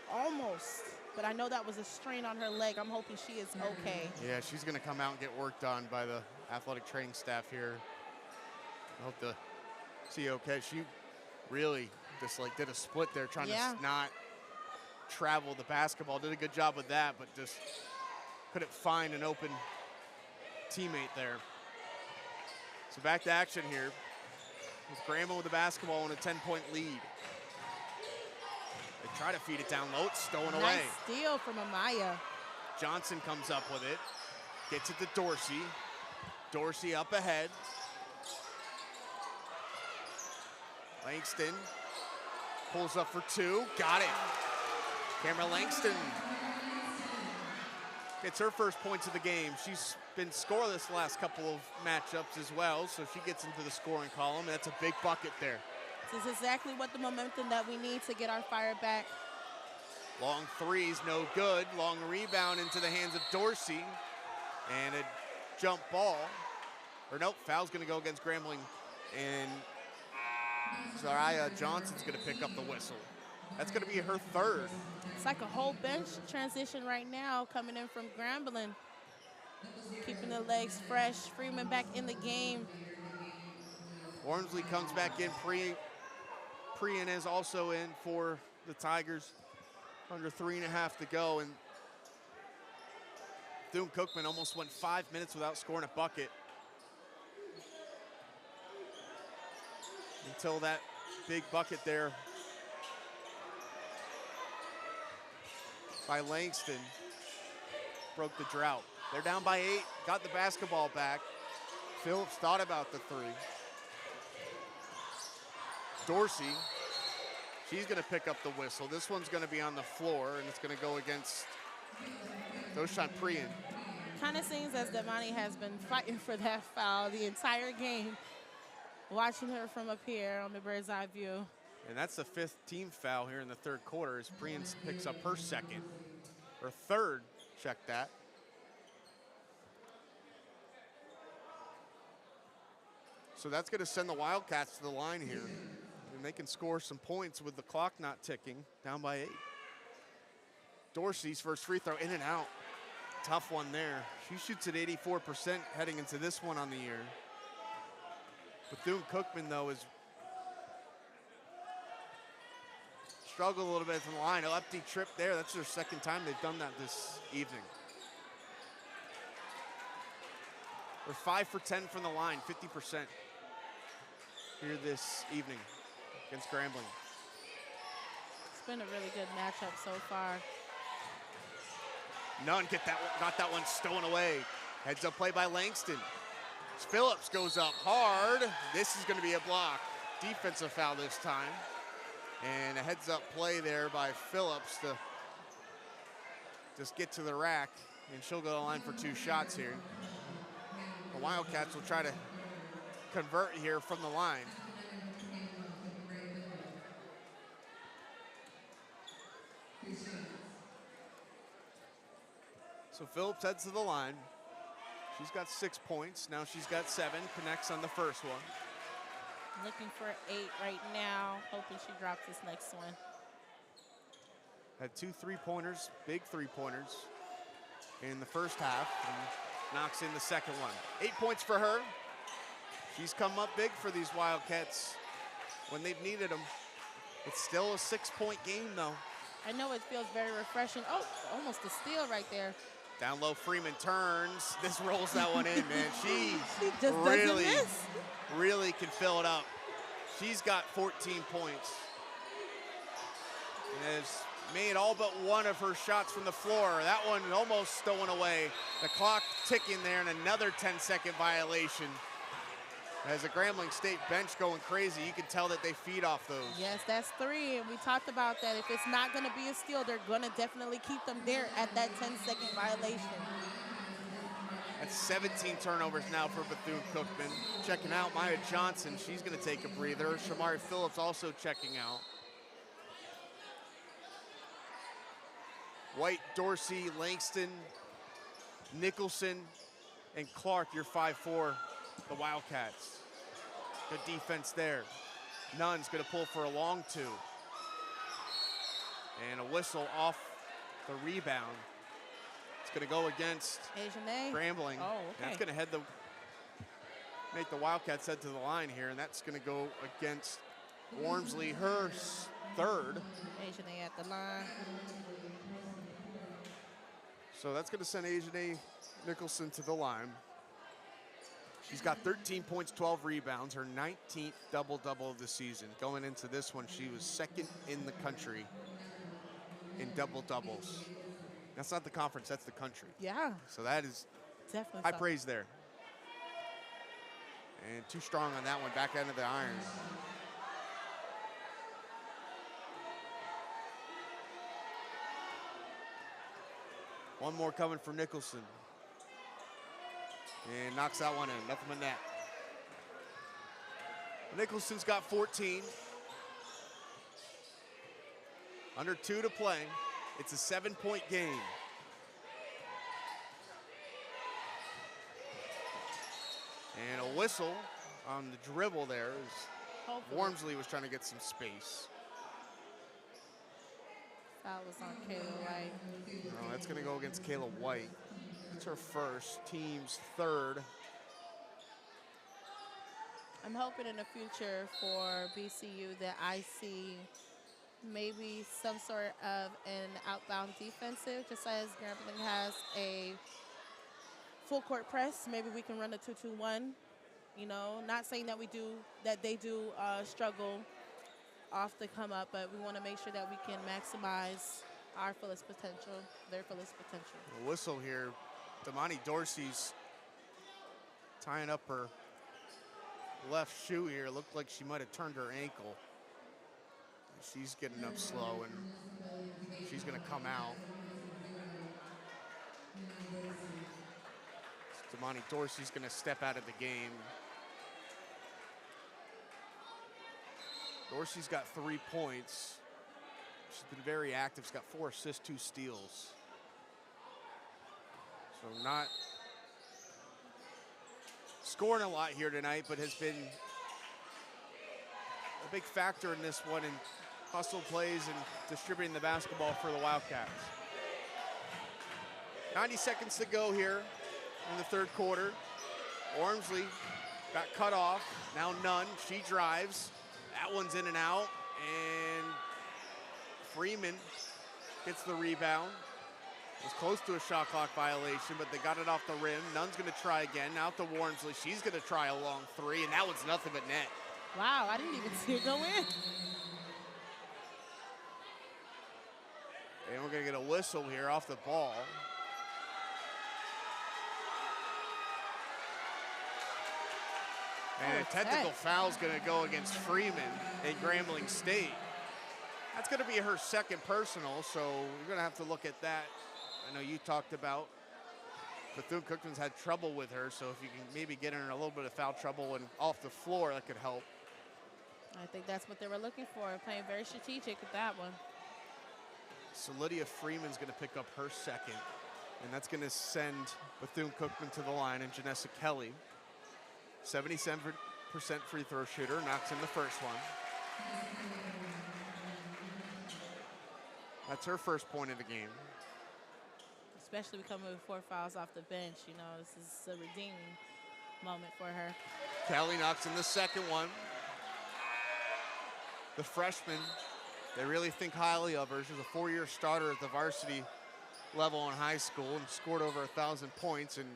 almost. But I know that was a strain on her leg. I'm hoping she is okay. Yeah, she's gonna come out and get worked on by the athletic training staff here. I hope to see okay. She really just like did a split there trying to not travel the basketball. Did a good job with that, but just couldn't find an open teammate there. So back to action here with Grambling with the basketball and a 10-point lead. They try to feed it down low. It's stolen away. Nice steal from Amaya. Johnson comes up with it. Gets it to Dorsey. Dorsey up ahead. Langston pulls up for 2. Got it. Cameron Langston gets her first points of the game. She's been scoreless the last couple of matchups as well, so she gets into the scoring column. That's a big bucket there. This is exactly what the momentum that we need to get our fire back. Long three's no good. Long rebound into the hands of Dorsey. And a jump ball. Or nope, foul's gonna go against Grambling. And Zariah Johnson's gonna pick up the whistle. That's gonna be her third. It's like a whole bench transition right now coming in from Grambling. Keeping the legs fresh. Freeman back in the game. Ormsley comes back in. Prian is also in for the Tigers. Under 3.5 to go. And Bethune-Cookman almost went 5 minutes without scoring a bucket. Until that big bucket there by Langston broke the drought. They're down by 8, got the basketball back. Phillips thought about the 3. Dorsey, she's gonna pick up the whistle. This one's gonna be on the floor and it's gonna go against Doshan Prian. Kind of seems as Damani has been fighting for that foul the entire game. Watching her from up here on the bird's eye view. And that's the 5th team foul here in the third quarter as Prian picks up her second, or third, check that. So that's gonna send the Wildcats to the line here. And they can score some points with the clock not ticking, down by 8. Dorsey's first free throw, in and out. Tough one there. She shoots at 84% heading into this one on the year. Bethune-Cookman, though, is struggled a little bit from the line. A lefty trip there. That's their second time they've done that this evening. They're 5 for 10 from the line, 50% here this evening against Grambling. It's been a really good matchup so far. Nunn got that one stolen away. Heads up play by Langston. Phillips goes up hard. This is going to be a block. Defensive foul this time. And a heads up play there by Phillips to just get to the rack. And she'll go to the line for 2 shots here. The Wildcats will try to convert here from the line. So Phillips heads to the line. She's got 6 points. Now she's got 7. Connects on the first one. Looking for 8 right now. Hoping she drops this next one. Had 2 3-pointers, big 3-pointers in the first half. And knocks in the second one. 8 points for her. She's come up big for these Wildcats when they've needed them. It's still a 6-point game, though. I know it feels very refreshing. Oh, almost a steal right there. Down low, Freeman turns. This rolls that one in, man. She just really, doesn't miss. really can fill it up. She's got 14 points. And has made all but one of her shots from the floor. That one almost stolen away. The clock ticking there, and another 10-second violation. As the Grambling State bench going crazy, you can tell that they feed off those. Yes, that's 3, and we talked about that. If it's not going to be a steal, they're going to definitely keep them there at that 10-second violation. That's 17 turnovers now for Bethune-Cookman. Checking out Maya Johnson, she's going to take a breather. Shamari Phillips also checking out. White, Dorsey, Langston, Nicholson, and Clark, your 5-4, the Wildcats. Good defense there. Nunn's gonna pull for a long 2. And a whistle off the rebound. It's gonna go against Grambling. Oh, okay. That's gonna make the Wildcats head to the line here, and that's gonna go against Wormsley, her 3rd. Asian at the line. So that's gonna send Asian Nicholson to the line. She's got 13 points, 12 rebounds, her 19th double-double of the season. Going into this one, she was 2nd in the country in double-doubles. That's not the conference, that's the country. Yeah. So that is definitely high praise there. And too strong on that one, back end of the iron. One more coming from Nicholson. And knocks that one in, nothing but net. Nicholson's got 14. Under 2 to play. It's a 7-point game. And a whistle on the dribble there as Wormsley was trying to get some space. Foul was on Kayla White. No, that's gonna go against Kayla White. It's her first, team's 3rd. I'm hoping in the future for BCU that I see maybe some sort of an outbound defensive, just as Grambling has a full court press. Maybe we can run a 2-2-1. You know, not saying that they do struggle off the come up, but we want to make sure that we can maximize our fullest potential, their fullest potential. A whistle here. Damani Dorsey's tying up her left shoe here. Looked like she might have turned her ankle. She's getting up slow, and she's going to come out. Damani Dorsey's going to step out of the game. Dorsey's got 3 points. She's been very active. She's got 4 assists, 2 steals. So not scoring a lot here tonight, but has been a big factor in this one in hustle plays and distributing the basketball for the Wildcats. 90 seconds to go here in the 3rd quarter. Wormsley got cut off. Now Nunn, she drives. That one's in and out, and Freeman gets the rebound. Was close to a shot clock violation, but they got it off the rim. Nunn's gonna try again. Now to Wormsley. She's gonna try a long 3, and that one's nothing but net. Wow, I didn't even see it go in. And we're gonna get a whistle here off the ball. And a technical foul's gonna go against Freeman in Grambling State. That's gonna be her 2nd personal, so you're gonna have to look at that. I know you talked about Bethune-Cookman's had trouble with her, so if you can maybe get her in a little bit of foul trouble and off the floor, that could help. I think that's what they were looking for, playing very strategic with that one. So Lydia Freeman's gonna pick up her 2nd, and that's gonna send Bethune-Cookman to the line, and Janessa Kelly, 77% free throw shooter, knocks in the first one. That's her first point of the game. especially coming with 4 fouls off the bench. You know, this is a redeeming moment for her. Kelly knocks in the second one. The freshman, they really think highly of her. She's a 4-year starter at the varsity level in high school and scored over 1,000 points. And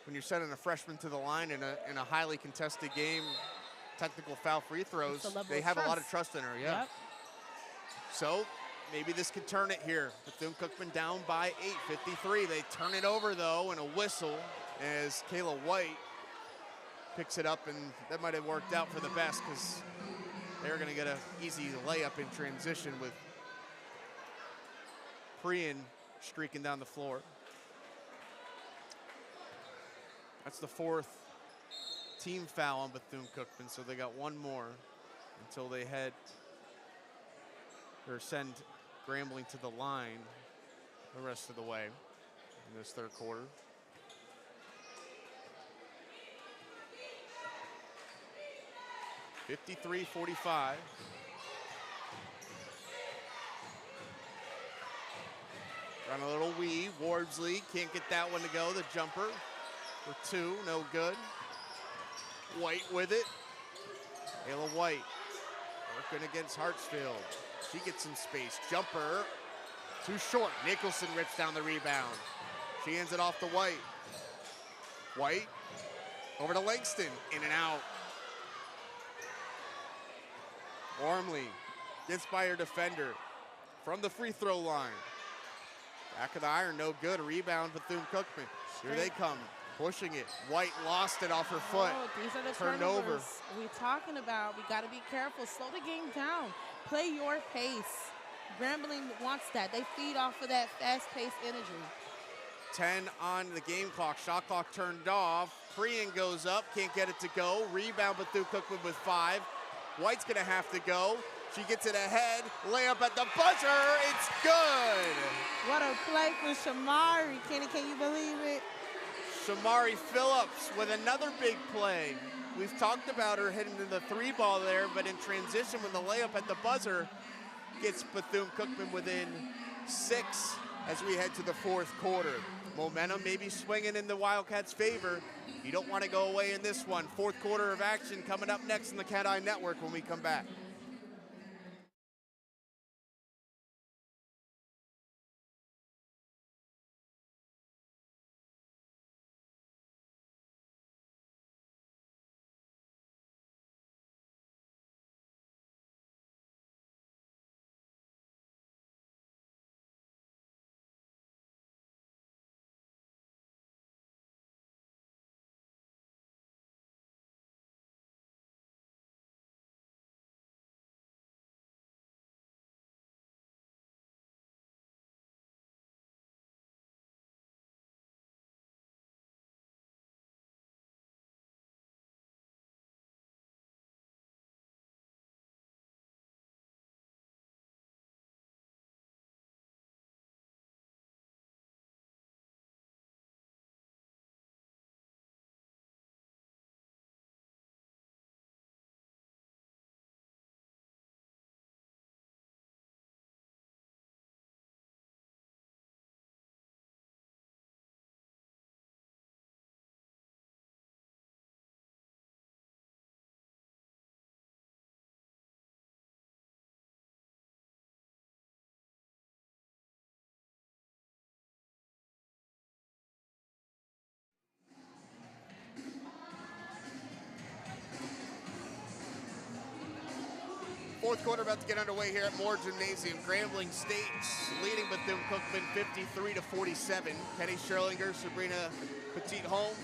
when you're sending a freshman to the line in a highly contested game, technical foul free throws, they have a lot of trust in her. Yeah. Yep. So maybe this could turn it here. Bethune-Cookman down by 8, 53. They turn it over, though, and a whistle as Kayla White picks it up, and that might have worked out for the best because they're going to get an easy layup in transition with Priyan streaking down the floor. That's the 4th team foul on Bethune-Cookman, so they got one more until they head or send Grambling to the line the rest of the way in this third quarter. (53-45). Run a little weave. Wardsley can't get that one to go. The jumper for 2, no good. White with it. Kayla White working against Hartsfield. She gets some space. Jumper, too short. Nicholson rips down the rebound. She hands it off to White. White over to Langston, in and out. Wormley gets by her defender from the free throw line. Back of the iron, no good. A rebound, Bethune-Cookman. Here they come, pushing it. White lost it off her foot. Oh, these are the Turned turnovers over. we're talking about. We got to be careful. Slow the game down. Play your pace. Grambling wants that. They feed off of that fast-paced energy. 10 on the game clock. Shot clock turned off. Priyan goes up, can't get it to go. Rebound, Bethune-Cookman with 5. White's gonna have to go. She gets it ahead. Layup at the buzzer. It's good. What a play for Shamari. Kenny, can you believe it? Shamari Phillips with another big play. We've talked about her hitting the 3 ball there, but in transition with the layup at the buzzer, gets Bethune-Cookman within 6 as we head to the 4th quarter. Momentum maybe swinging in the Wildcats' favor. You don't want to go away in this one. 4th quarter of action coming up next on the CatEye Network when we come back. Fourth quarter about to get underway here at Moore Gymnasium. Grambling State's leading Bethune-Cookman 53-47. Kenny Scherlinger, Sabrina Petit-Holm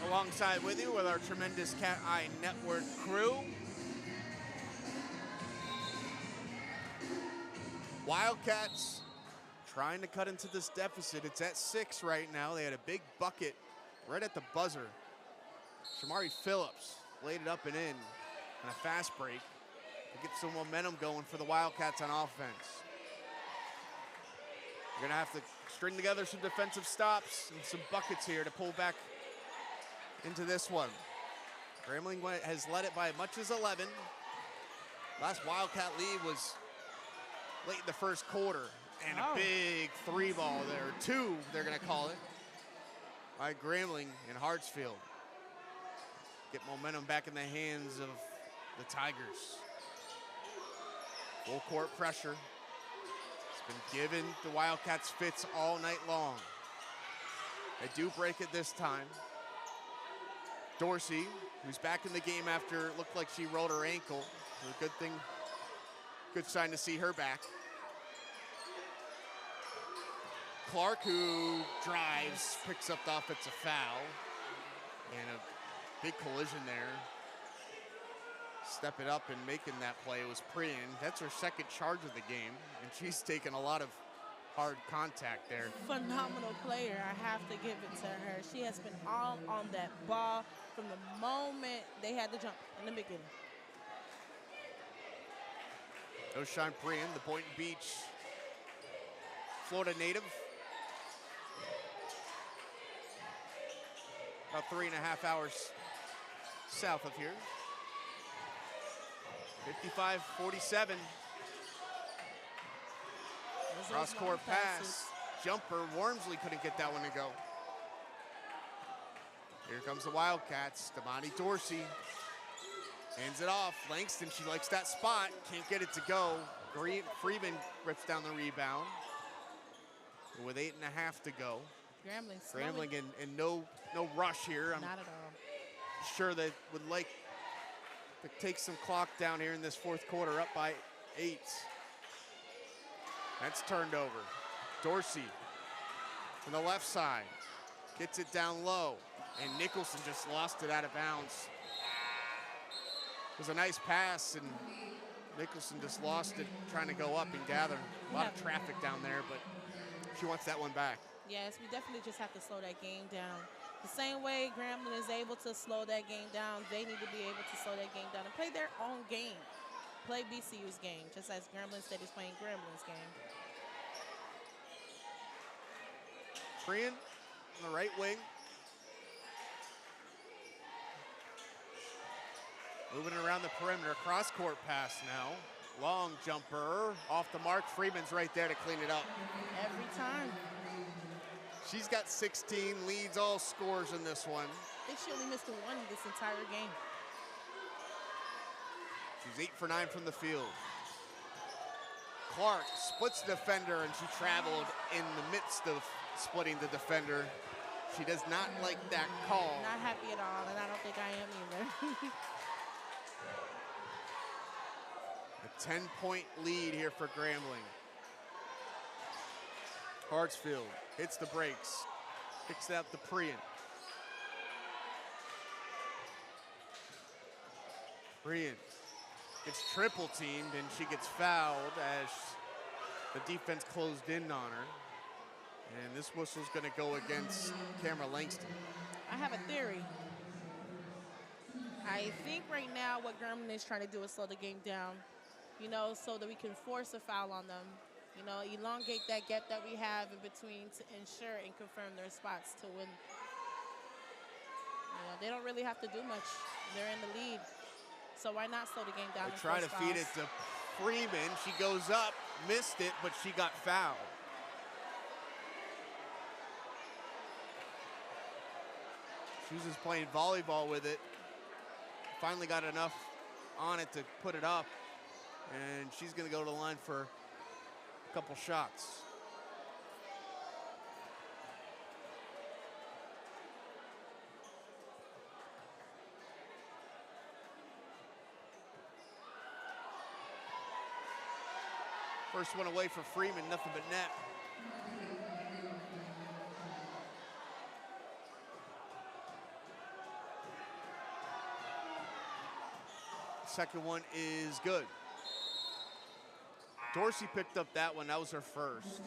alongside with you with our tremendous CatEye Network crew. Wildcats trying to cut into this deficit. It's at 6 right now. They had a big bucket right at the buzzer. Shamari Phillips laid it up and in on a fast break to get some momentum going for the Wildcats on offense. You're gonna have to string together some defensive stops and some buckets here to pull back into this one. Grambling has led it by as much as 11. Last Wildcat lead was late in the first quarter. And a Oh. big three ball there, two, they're gonna call it, by Grambling and Hartsfield. Get momentum back in the hands of the Tigers. Full court pressure. It's been giving the Wildcats fits all night long. They do break it this time. Dorsey, who's back in the game after it looked like she rolled her ankle. A good thing, good sign to see her back. Clark, who drives, picks up the offensive foul. And a big collision there. Stepping up and making that play was Priyan. That's her second charge of the game, and she's taken a lot of hard contact there. Phenomenal player, I have to give it to her. She has been all on that ball from the moment they had to jump in the beginning. Oshan Priyan, the Boynton Beach, Florida native. About 3.5 hours south of here. 55-47. Cross court pass. Jumper. Wormsley couldn't get that one to go. Here comes the Wildcats. Damani Dorsey hands it off. Langston, she likes that spot. Can't get it to go. Freeman rips down the rebound. With 8.5 to go. Grambling in no rush here. I'm not at all. Sure they would like to take some clock down here in this fourth quarter, up by 8. That's turned over. Dorsey from the left side gets it down low, and Nicholson just lost it out of bounds. It was a nice pass, and Nicholson just lost it trying to go up and gather. A lot of traffic down there, but she wants that one back. Yes, we definitely just have to slow that game down. The same way Grambling is able to slow that game down, they need to be able to slow that game down and play their own game. Play BCU's game, just as Grambling State is playing Grambling's game. Priyan on the right wing. Moving around the perimeter, cross-court pass now. Long jumper, off the mark. Freeman's right there to clean it up. Every time. She's got 16, leads all scores in this one. I think she only missed one this entire game. She's 8 for 9 from the field. Clark splits the defender, and she traveled in the midst of splitting the defender. She does not like that call. Not happy at all, and I don't think I am either. A 10-point lead here for Grambling. Hartsfield hits the brakes, picks it up to Priyan. Priyan gets triple teamed, and she gets fouled as the defense closed in on her. And this whistle's gonna go against Cameron Langston. I have a theory. I think right now what Grambling is trying to do is slow the game down, so that we can force a foul on them. Elongate that gap that we have in between to ensure and confirm their spots to win. They don't really have to do much. They're in the lead. So why not slow the game down? They try to feed it to Freeman. She goes up, missed it, but she got fouled. She was just playing volleyball with it. Finally got enough on it to put it up. And she's going to go to the line for a couple shots. First one away for Freeman, nothing but net. Second one is good. Dorsey picked up that one. That was her first.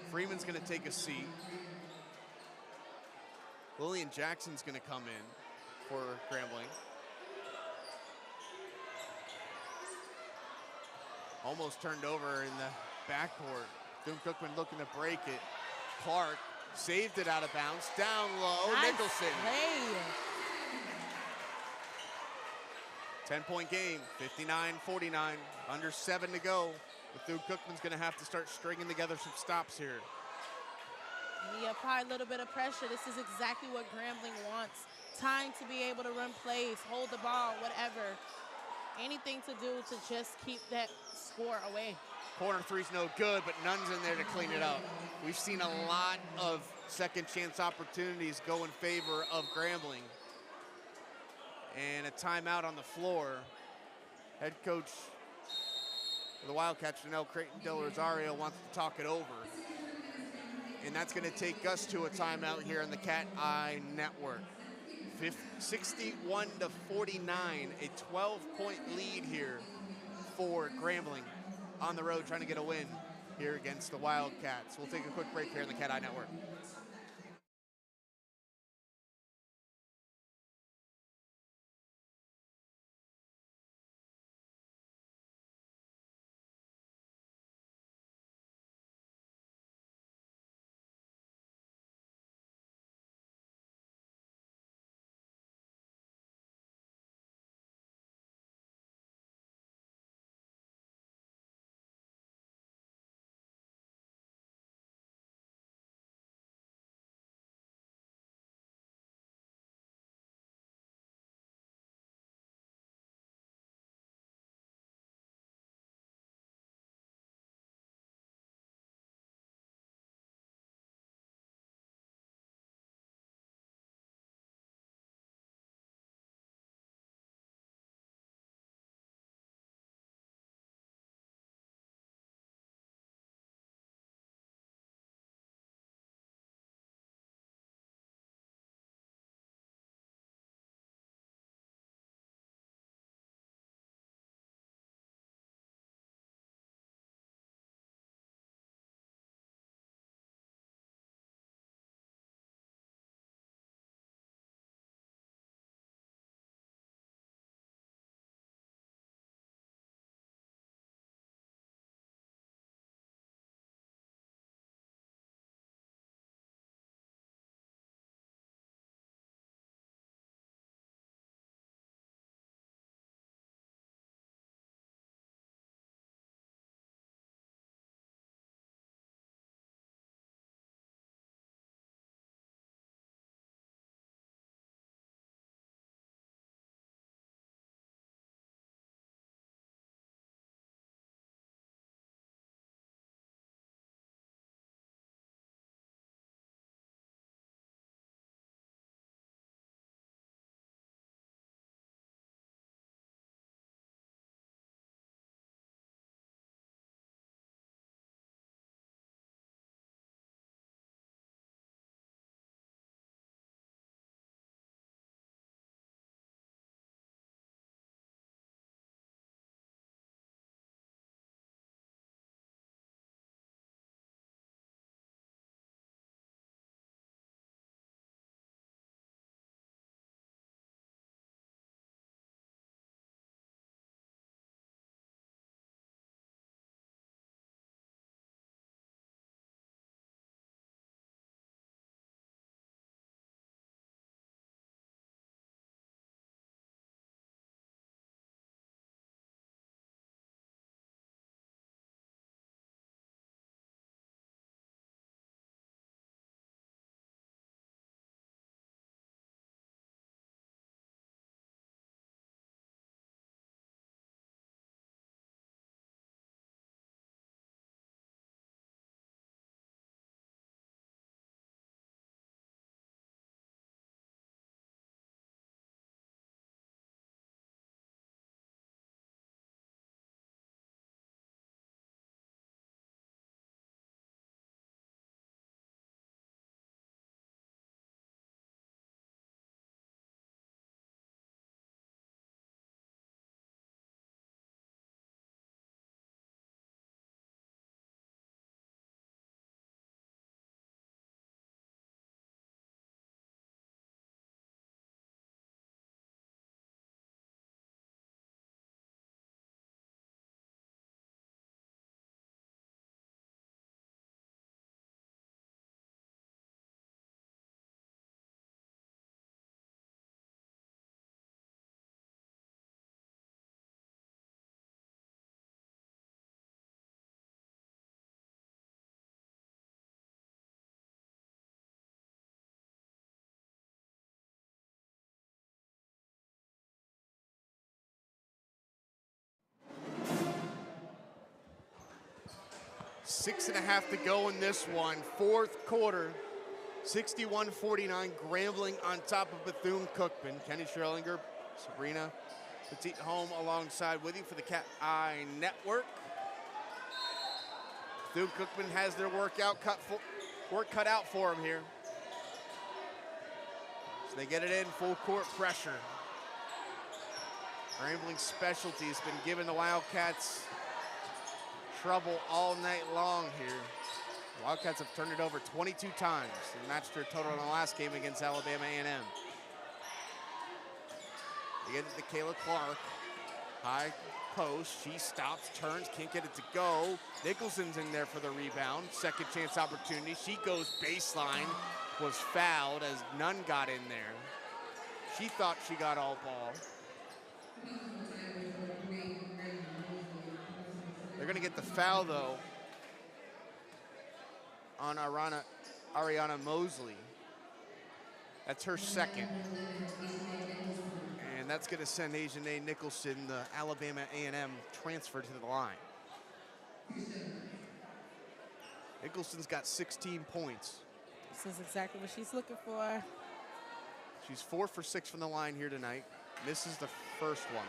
Freeman's going to take a seat. Lillian Jackson's going to come in for Grambling. Almost turned over in the backcourt. Bethune-Cookman looking to break it. Clark saved it out of bounds. Down low, Nice Nicholson. play. 10-point game, 59-49, under 7 to go. Bethune-Cookman's going to have to start stringing together some stops here. And you apply a little bit of pressure. This is exactly what Grambling wants. Time to be able to run plays, hold the ball, whatever. Anything to do to just keep that score away. Corner three's no good, but none's in there to clean it up. We've seen a lot of second chance opportunities go in favor of Grambling. And a timeout on the floor. Head coach of the Wildcats, Janelle Creighton-Del Rosario, wants to talk it over. And that's going to take us to a timeout here on the CatEye Network. 61-49, a 12-point lead here for Grambling on the road trying to get a win here against the Wildcats. We'll take a quick break here on the CatEye Network. 6.5 to go in this one. Fourth quarter, 61-49, Grambling on top of Bethune-Cookman. Kenny Scherlinger, Sabrina Petit-Home alongside with you for the CatEye Network. Bethune-Cookman has their work cut out for them here. So they get it in, full court pressure. Grambling's specialty has been giving the Wildcats trouble all night long here. The Wildcats have turned it over 22 times and matched their total in the last game against Alabama A&M. They get it to Kayla Clark. High post, she stops, turns, can't get it to go. Nicholson's in there for the rebound. Second chance opportunity. She goes baseline, was fouled as none got in there. She thought she got all ball. They're gonna get the foul though on Ariana Mosley. That's her second. And that's gonna send Asia Nicholson, the Alabama A&M transfer, to the line. Nicholson's got 16 points. This is exactly what she's looking for. She's 4 for 6 from the line here tonight. Misses the first one.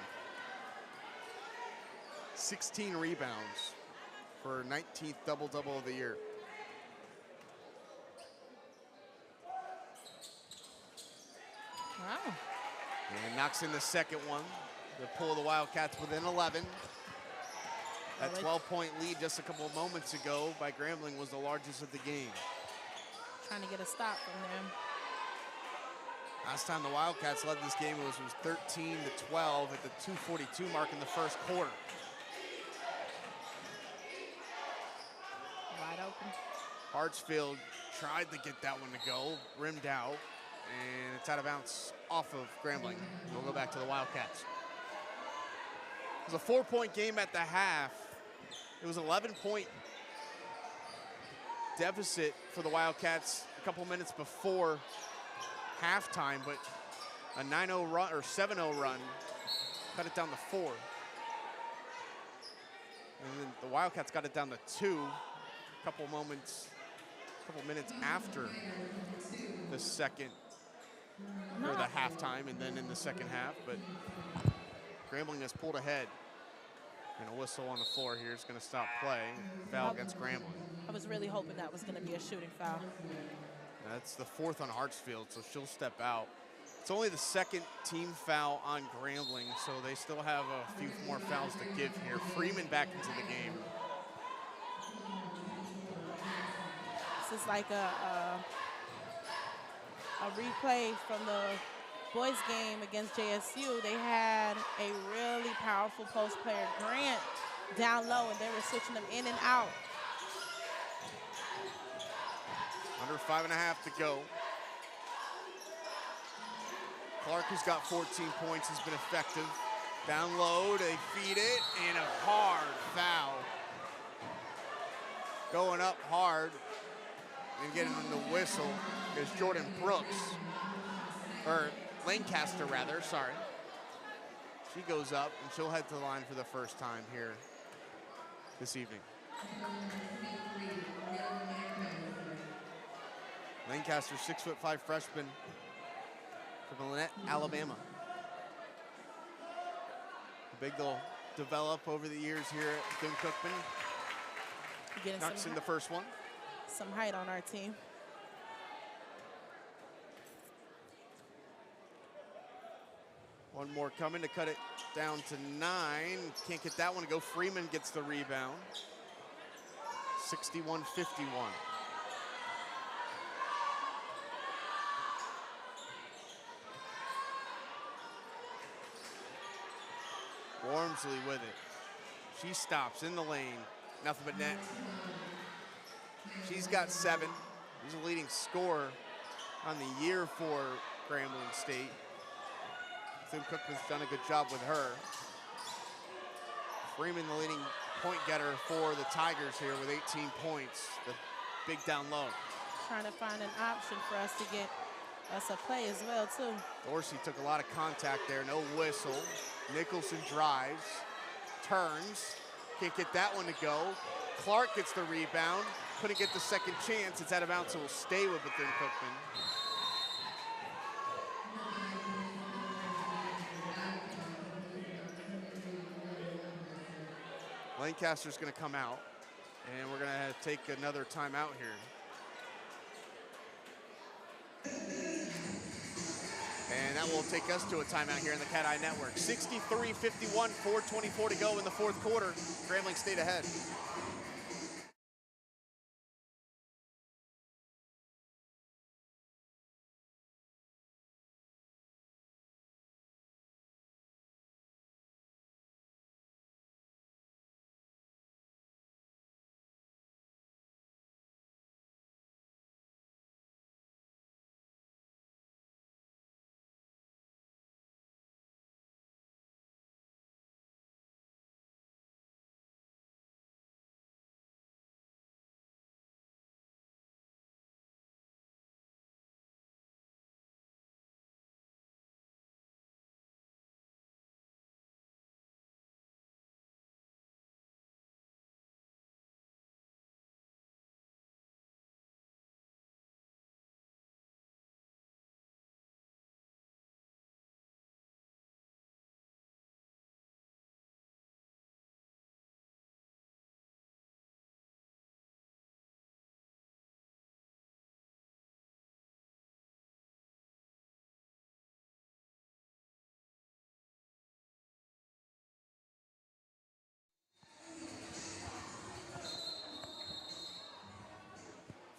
16 rebounds for her 19th double-double of the year. Wow. And knocks in the second one to pull the Wildcats within 11. That 12-point lead just a couple of moments ago by Grambling was the largest of the game. Trying to get a stop from them. Last time the Wildcats led this game was 13-12 at the 2:42 mark in the first quarter. Wide open. Hartsfield tried to get that one to go, rimmed out, and it's out of bounds off of Grambling. We'll go back to the Wildcats. It was a 4-point game at the half. It was an 11-point deficit for the Wildcats a couple minutes before halftime, but a 9-0 run or 7-0 run cut it down to 4. And then the Wildcats got it down to 2 a couple minutes after the second or the halftime, and then in the second half. But Grambling has pulled ahead, and a whistle on the floor here is going to stop play. Foul against Grambling. I was really hoping that was going to be a shooting foul. That's the 4th on Hartsfield, so she'll step out. It's only the second team foul on Grambling, so they still have a few more fouls to give here. Freeman back into the game. This is like a replay from the boys game against JSU. They had a really powerful post player, Grant, down low, and they were switching them in and out. Under 5.5 to go. Clark, who's got 14 points, has been effective. Down low, they feed it, and a hard foul. Going up hard and getting the whistle is Jordan Brooks, or Lancaster rather, sorry. She goes up and she'll head to the line for the first time here this evening. Lancaster, 6'5" freshman from Lynette, Alabama. Big they'll develop over the years here at Bethune-Cookman. Knocks in the first one. Some height on our team. One more coming to cut it down to 9. Can't get that one to go. Freeman gets the rebound. 61-51. Wormsley with it. She stops in the lane. Nothing but net. She's got 7. She's a leading scorer on the year for Grambling State. Bethune-Cookman's done a good job with her. Freeman, the leading point getter for the Tigers here with 18 points. The big down low. Trying to find an option for us to get us a play as well, too. Dorsey took a lot of contact there. No whistle. Nicholson drives, turns, Can't get that one to go. Clark gets the rebound. Couldn't get the second chance. It's out of bounds, so will stay with Bethune-Cookman. Lancaster's going to come out, and we're going to take another timeout here. And that will take us to a timeout here in the CatEye Network. 63-51, 4:24 to go in the fourth quarter. Grambling stayed ahead.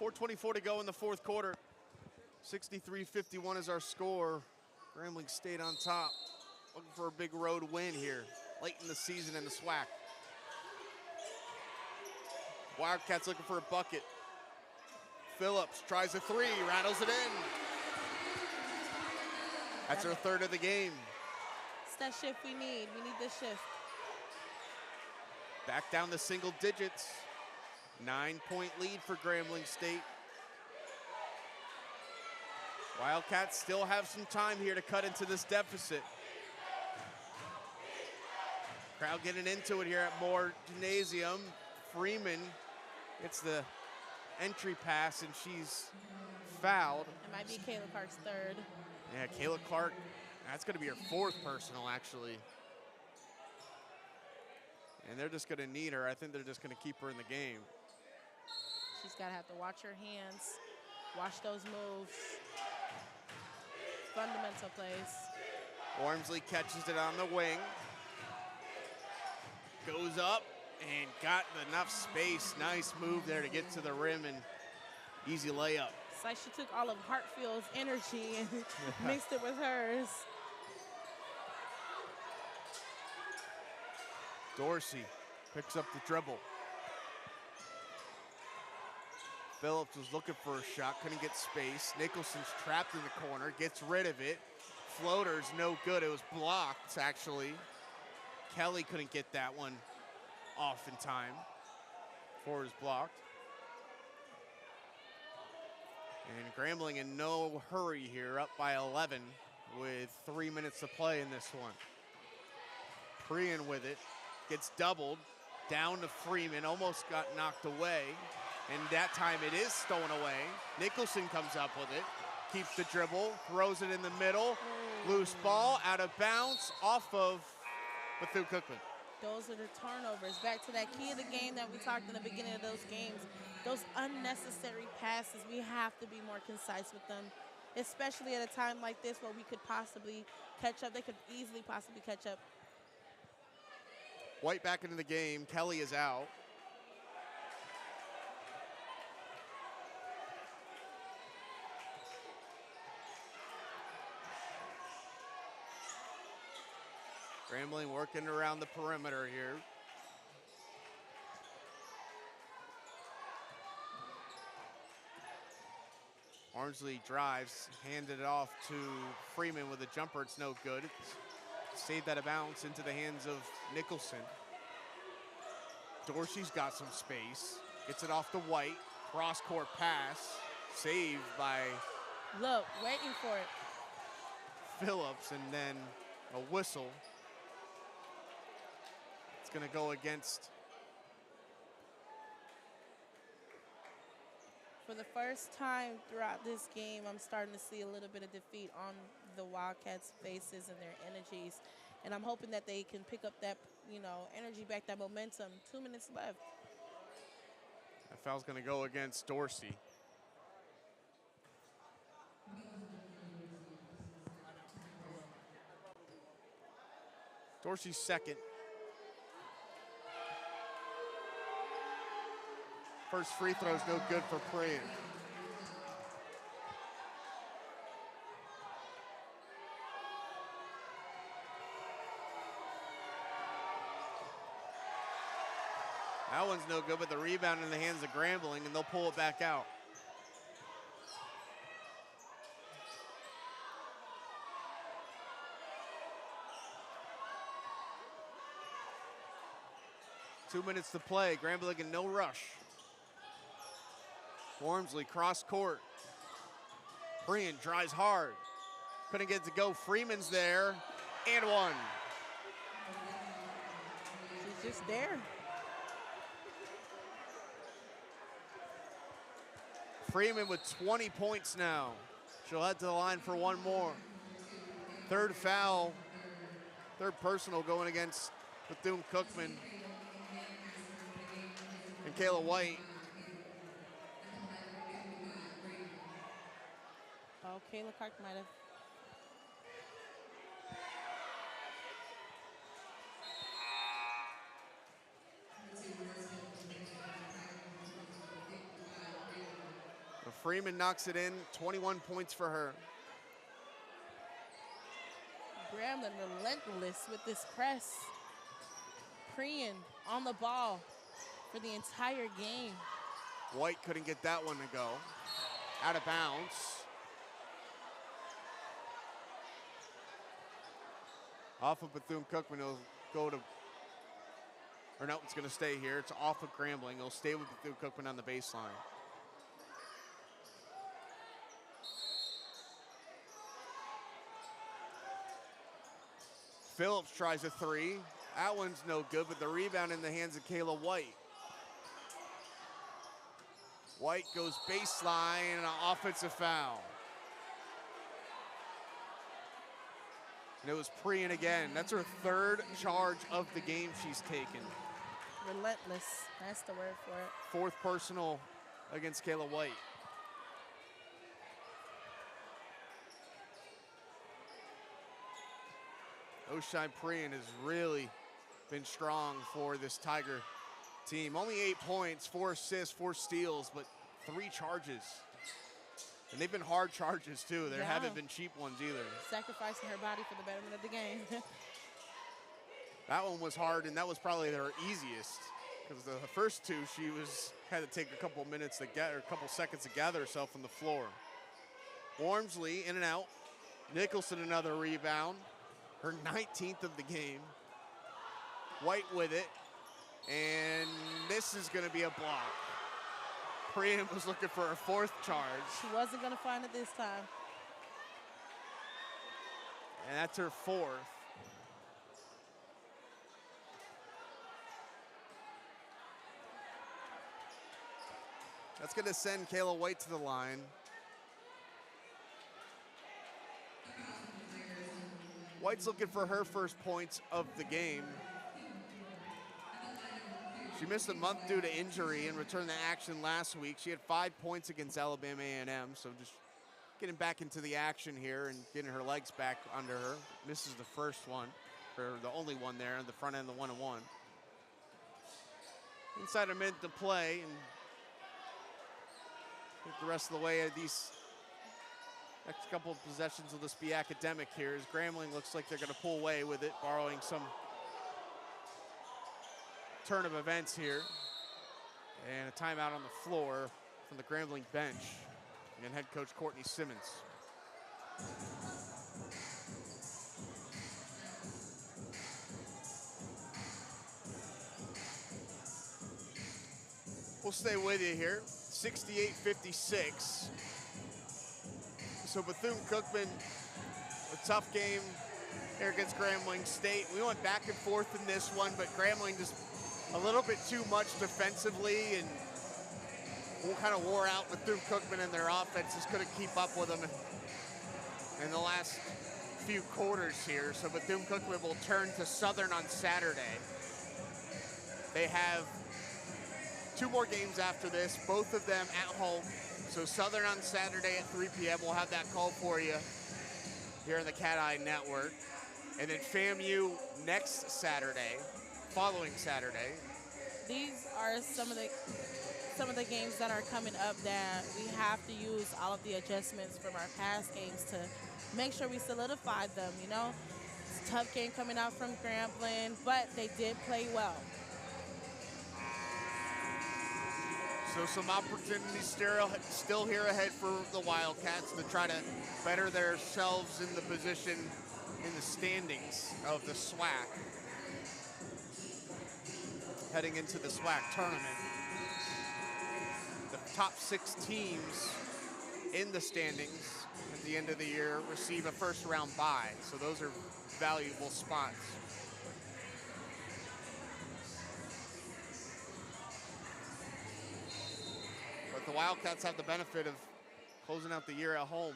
.424 to go in the fourth quarter. 63-51 is our score. Grambling stayed on top. Looking for a big road win here late in the season in the SWAC. Wildcats looking for a bucket. Phillips tries a three, rattles it in. That's our third of the game. It's that shift we need. We need this shift. Back down to single digits. 9-point lead for Grambling State. Wildcats still have some time here to cut into this deficit. Crowd getting into it here at Moore Gymnasium. Freeman gets the entry pass and she's fouled. It might be Kayla Clark's third. Yeah, Kayla Clark, that's gonna be her fourth personal actually. And they're just gonna need her. I think they're just gonna keep her in the game. She's gotta have to watch her hands, watch those moves. Fundamental plays. Ormsley catches it on the wing. Goes up and got enough space. Nice move there to get to the rim and easy layup. It's like she took all of Hartfield's energy and mixed it with hers. Dorsey picks up the dribble. Phillips was looking for a shot, couldn't get space. Nicholson's trapped in the corner, gets rid of it. Floater's no good, it was blocked actually. Kelly couldn't get that one off in time before it was blocked. And Grambling in no hurry here, up by 11 with 3 minutes to play in this one. Prian with it, gets doubled, down to Freeman, almost got knocked away. And that time it is stolen away. Nicholson comes up with it, keeps the dribble, throws it in the middle. Loose ball, out of bounds, off of Bethune-Cookman. Those are the turnovers. Back to that key of the game that we talked in the beginning of those games. Those unnecessary passes, we have to be more concise with them, especially at a time like this where we could possibly catch up. They could easily possibly catch up. White back into the game. Kelly is out. Grambling working around the perimeter here. Ormsley drives, handed it off to Freeman with a jumper. It's no good. Saved that a bounce into the hands of Nicholson. Dorsey's got some space. Gets it off to White. Cross-court pass. Saved by... Look, waiting for it. Phillips, and then a whistle. It's going to go against For the first time throughout this game, I'm starting to see a little bit of defeat on the Wildcats' faces and their energies. And I'm hoping that they can pick up that, energy back, that momentum. 2 minutes left. That foul's going to go against Dorsey. Dorsey's second. First free throw's no good for Prian. That one's no good, but the rebound in the hands of Grambling, and they'll pull it back out. Two minutes to play. Grambling in no rush. Wormsley cross court. Prian drives hard. Couldn't get it to go. Freeman's there. And one. She's just there. Freeman with 20 points now. She'll head to the line for one more. Third foul. Third personal going against Bethune-Cookman. And Kayla White. Oh, Kayla Clark might have. Freeman knocks it in, 21 points for her. Grambling relentless with this press. Prian on the ball for the entire game. White couldn't get that one to go. Out of bounds. Off of Bethune-Cookman, it'll go to, or no, it's gonna stay here. It's off of Grambling. It'll stay with Bethune-Cookman on the baseline. Phillips tries a three. That one's no good, but the rebound in the hands of Kayla White. White goes baseline and an offensive foul. And it was Prian again. That's her third charge of the game she's taken. Relentless, that's the word for it. Fourth personal against Kayla White. Oshine Prian has really been strong for this Tiger team. Only 8 points, 4 assists, 4 steals, but 3 charges. And they've been hard charges too. There haven't been cheap ones either. Sacrificing her body for the betterment of the game. That one was hard, and that was probably their easiest, because the first two had to take a couple minutes to get, or a couple seconds to gather herself on the floor. Wormsley in and out. Nicholson another rebound. Her 19th of the game. White with it. And this is going to be a block. Prian was looking for her 4th charge. She wasn't going to find it this time. And that's her 4th. That's going to send Kayla White to the line. White's looking for her first points of the game. She missed a month due to injury and returned to action last week. She had 5 points against Alabama A&M, so just getting back into the action here and getting her legs back under her. Misses the first one, or the only one there on the front end of the 1-on-1. Inside a minute to play, and I think the rest of the way these next couple of possessions will just be academic here, as Grambling looks like they're going to pull away with it, borrowing some turn of events here. And a timeout on the floor from the Grambling bench and head coach Courtney Simmons. We'll stay with you here, 68-56. So Bethune-Cookman, a tough game here against Grambling State. We went back and forth in this one, but Grambling just a little bit too much defensively, and kind of wore out. Bethune-Cookman and their offense just couldn't keep up with them in the last few quarters here. So Bethune-Cookman will turn to Southern on Saturday. They have 2 more games after this, both of them at home. So Southern on Saturday at 3 p.m. We'll have that call for you here on the CatEye Network. And then FAMU next Saturday, following Saturday. These are some of the games that are coming up that we have to use all of the adjustments from our past games to make sure we solidify them, you know. It's a tough game coming out from Grambling, but they did play well. So some opportunities still here ahead for the Wildcats to try to better themselves in the position in the standings of the SWAC. Heading into the SWAC tournament. The top 6 teams in the standings at the end of the year receive a first round bye. So those are valuable spots. But the Wildcats have the benefit of closing out the year at home.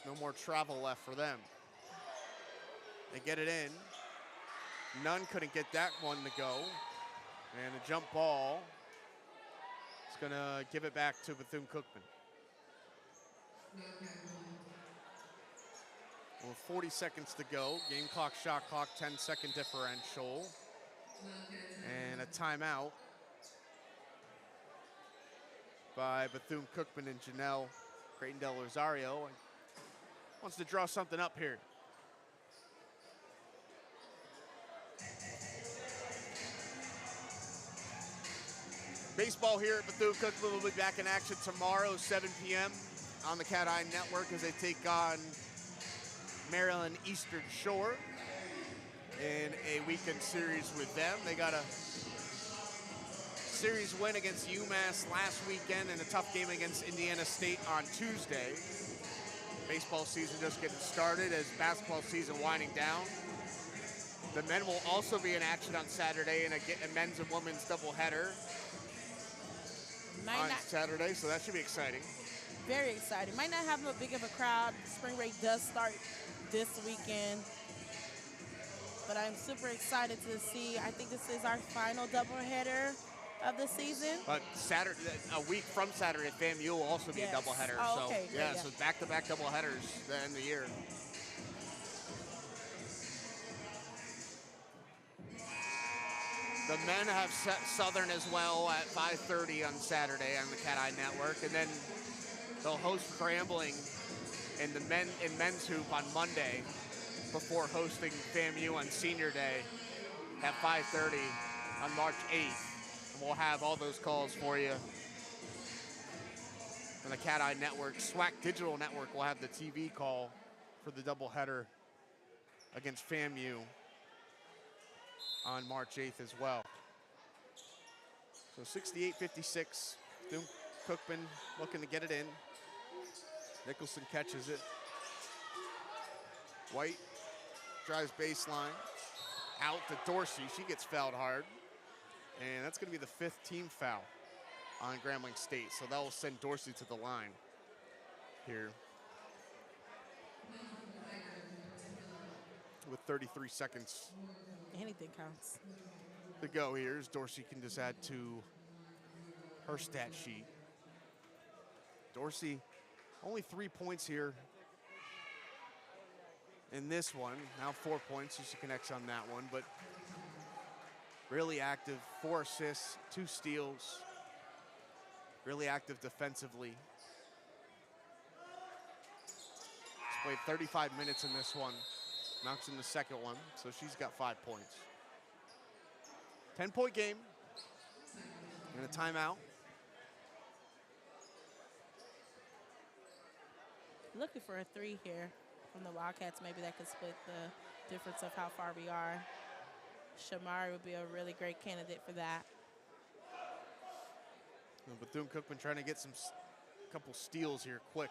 No more travel left for them. They get it in. Nunn couldn't get that one to go. And a jump ball. It's gonna give it back to Bethune-Cookman. Well, 40 seconds to go. Game clock, shot clock, 10-second differential. And a timeout by Bethune-Cookman and Janelle Creighton Del Rosario. Wants to draw something up here. Baseball here at Bethune-Cookman will be back in action tomorrow, 7 p.m. on the CatEye Network as they take on Maryland Eastern Shore in a weekend series with them. They got a series win against UMass last weekend and a tough game against Indiana State on Tuesday. Baseball season just getting started as basketball season winding down. The men will also be in action on Saturday in a men's and women's doubleheader on Saturday, so that should be exciting. Very exciting. Might not have a big of a crowd. Spring break does start this weekend. But I'm super excited to see. I think this is our final doubleheader of the season. But Saturday, a week from Saturday, FAMU will also be a doubleheader. Oh, okay. So yeah, so back-to-back doubleheaders to end the year. The men have set Southern as well at 5:30 on Saturday on the CatEye Network, and then they'll host Grambling in men's hoop on Monday before hosting FAMU on Senior Day at 5:30 on March 8th. And we'll have all those calls for you on the CatEye Network. SWAC Digital Network will have the TV call for the doubleheader against FAMU on March 8th as well. So 68-56, Bethune-Cookman looking to get it in. Nicholson catches it. White drives baseline, out to Dorsey. She gets fouled hard. And that's gonna be the 5th team foul on Grambling State. So that will send Dorsey to the line here with 33 seconds. Anything counts. To go here as Dorsey can just add to her stat sheet. Dorsey, only 3 points here in this one. Now 4 points, so she connects on that one, but really active, 4 assists, 2 steals. Really active defensively. She's played 35 minutes in this one. Knocks in the second one, so she's got 5 points. 10-point game and a timeout. Looking for a 3 here from the Wildcats. Maybe that could split the difference of how far we are. Shamari would be a really great candidate for that. Bethune-Cookman trying to get a couple steals here quick.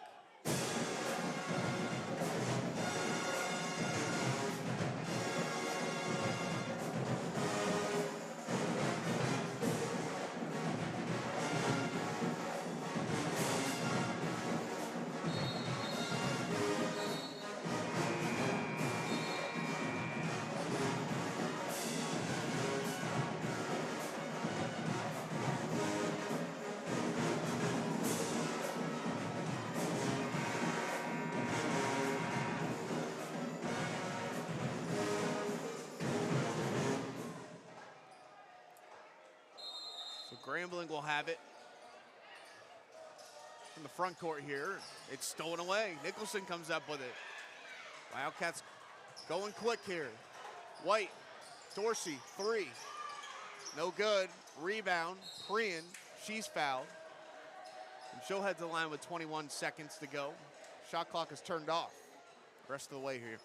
Grambling will have it in the front court here. It's stolen away. Nicholson comes up with it. Wildcats going quick here. White, Dorsey, 3. No good. Rebound, Prian. She's fouled. And she'll head to the line with 21 seconds to go. Shot clock is turned off the rest of the way here.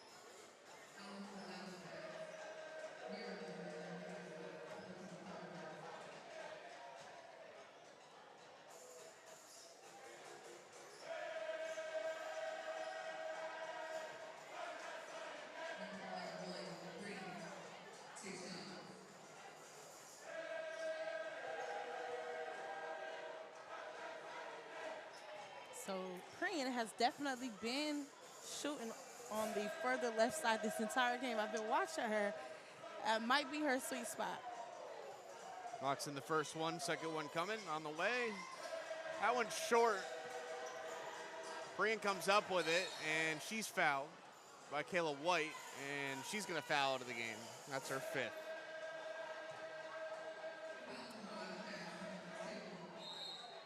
So Prian has definitely been shooting on the further left side this entire game. I've been watching her. That might be her sweet spot. Locks in the first one, second one coming on the way. That one's short. Prian comes up with it, and she's fouled by Kayla White, and she's going to foul out of the game. That's her 5th.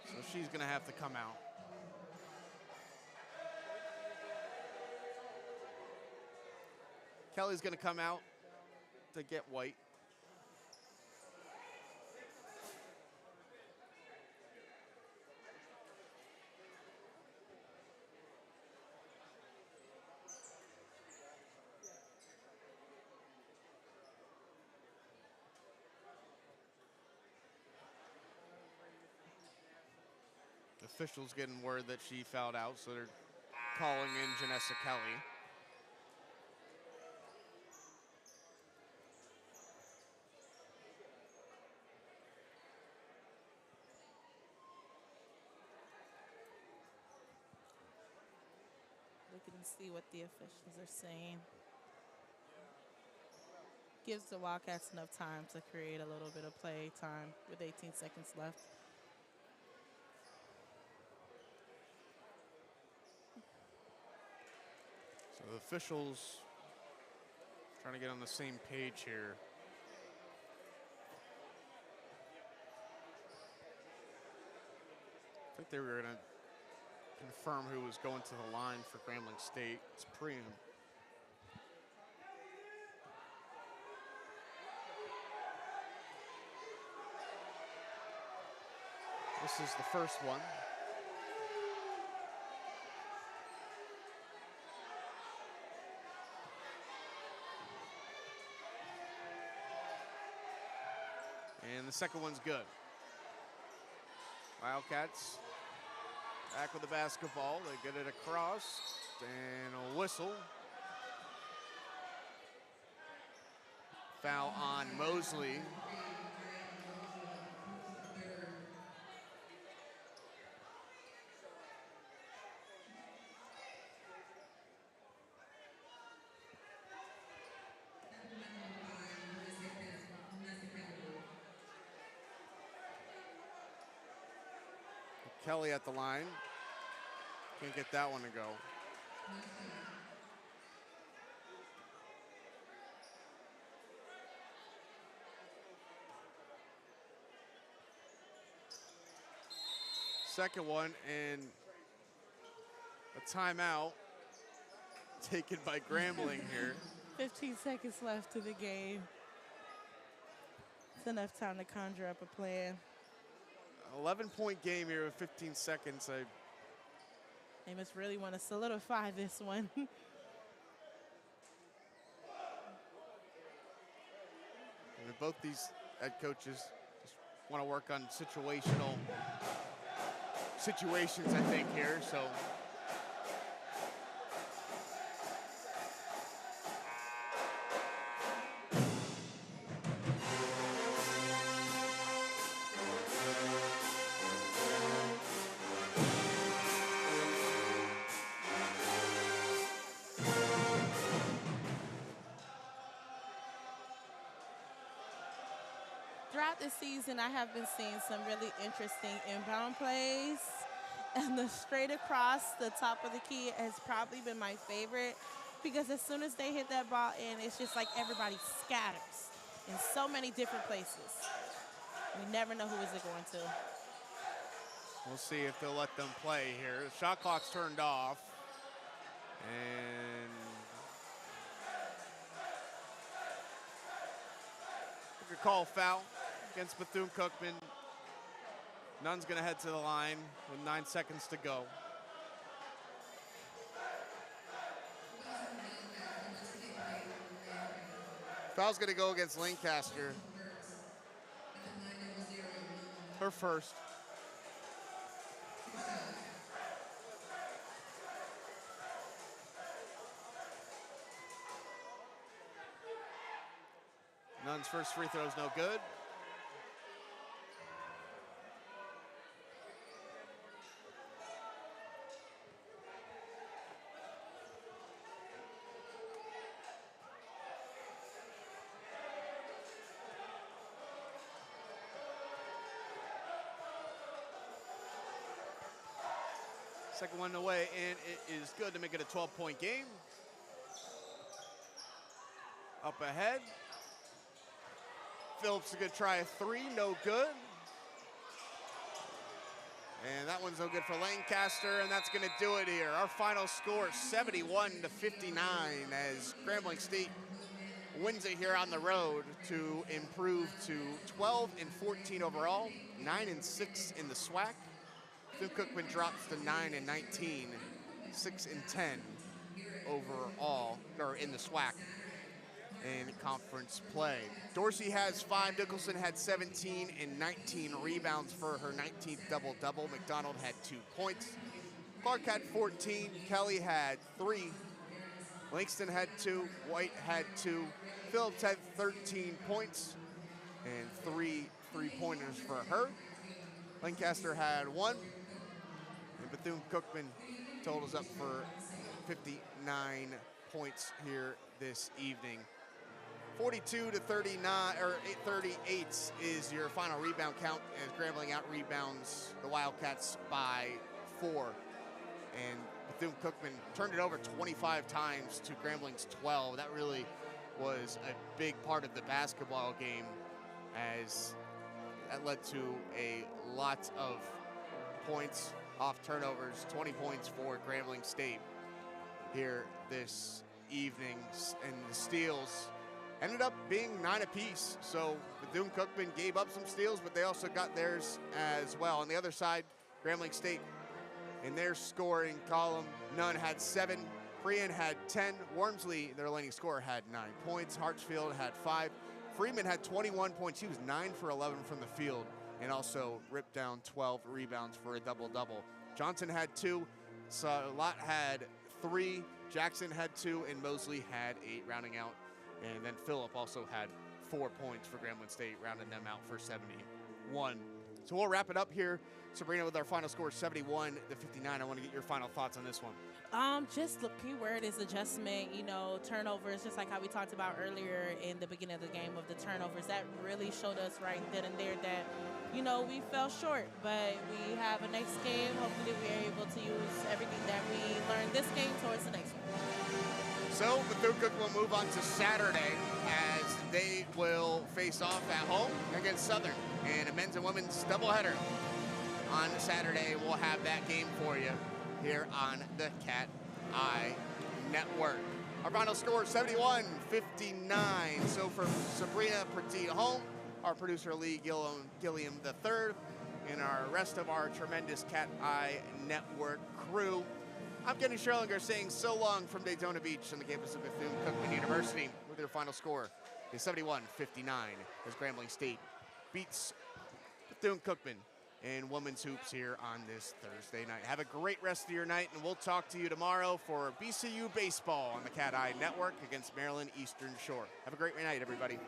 So she's going to have to come out. Kelly's going to come out to get White. Officials getting word that she fouled out, so they're calling in Janessa Kelly. Looking to see what the officials are saying. Gives the Wildcats enough time to create a little bit of play time with 18 seconds left. So the officials trying to get on the same page here. I think they were going to confirm who was going to the line for Grambling State. It's Priam. This is the first one. And the second one's good. Wildcats back with the basketball. They get it across and a whistle. Foul on Mosley. Kelly at the line. Can't get that one to go. Second one, and a timeout taken by Grambling here. 15 seconds left to the game. It's enough time to conjure up a plan. 11-point game here with 15 seconds. They must really want to solidify this one. I mean, both these head coaches just want to work on situations, I think, here. So throughout this season, I have been seeing some really interesting inbound plays. And the straight across the top of the key has probably been my favorite, because as soon as they hit that ball in, it's just like everybody scatters in so many different places. We never know who is it going to. We'll see if they'll let them play here. The shot clock's turned off. And we could call foul against Bethune-Cookman. Nunn's going to head to the line with 9 seconds to go. Foul's going to go against Lancaster. Her first. Nunn's first free throw is no good. Second one away, and it is good to make it a 12-point game. Up ahead. Phillips is going to try a three, no good. And that one's no good for Lancaster, and that's going to do it here. Our final score, 71-59, as Grambling State wins it here on the road to improve to 12-14 overall, 9-6 in the SWAC. Bethune-Cookman drops to 9-19, 6-10 overall, or in the SWAC in conference play. Dorsey has 5, Nicholson had 17 and 19 rebounds for her 19th double-double. McDonald had 2 points. Clark had 14, Kelly had 3, Langston had 2, White had 2, Phillips had 13 points and 3 3-pointers for her. Lancaster had 1, and Bethune-Cookman totals up for 59 points here this evening. 42-39, or 38 is your final rebound count as Grambling out rebounds the Wildcats by 4. And Bethune-Cookman turned it over 25 times to Grambling's 12. That really was a big part of the basketball game, as that led to a lot of points off turnovers, 20 points for Grambling State here this evening. And the steals ended up being 9 apiece. So Bethune-Cookman gave up some steals, but they also got theirs as well. On the other side, Grambling State in their scoring column, Nunn had 7, Prian had 10, Wormsley, their leading scorer, had 9 points, Hartsfield had 5, Freeman had 21 points. He was 9 for 11 from the field and also ripped down 12 rebounds for a double-double. Johnson had 2, Lott had 3, Jackson had 2, and Mosley had 8, rounding out. And then Phillip also had 4 points for Grambling State, rounding them out for 71. So we'll wrap it up here, Sabrina, with our final score, 71-59. I want to get your final thoughts on this one. Just the key word is adjustment, turnovers, just like how we talked about earlier in the beginning of the game of the turnovers. That really showed us right then and there that, we fell short, but we have a next game. Hopefully we're able to use everything that we learned this game towards the next one. So Bethune-Cookman will move on to Saturday as they will face off at home against Southern. And a men's and women's doubleheader on Saturday. We'll have that game for you here on the CatEye Network. Our final score, 71-59. So for Sabrina Petit-Home, our producer Lee Gilliam III, and our rest of our tremendous CatEye Network crew, I'm Kenny Scherlinger saying so long from Daytona Beach on the campus of Bethune-Cookman University, with their final score is 71-59 as Grambling State beats Bethune-Cookman in women's hoops here on this Thursday night. Have a great rest of your night, and we'll talk to you tomorrow for BCU baseball on the CatEye Network against Maryland Eastern Shore. Have a great night, everybody.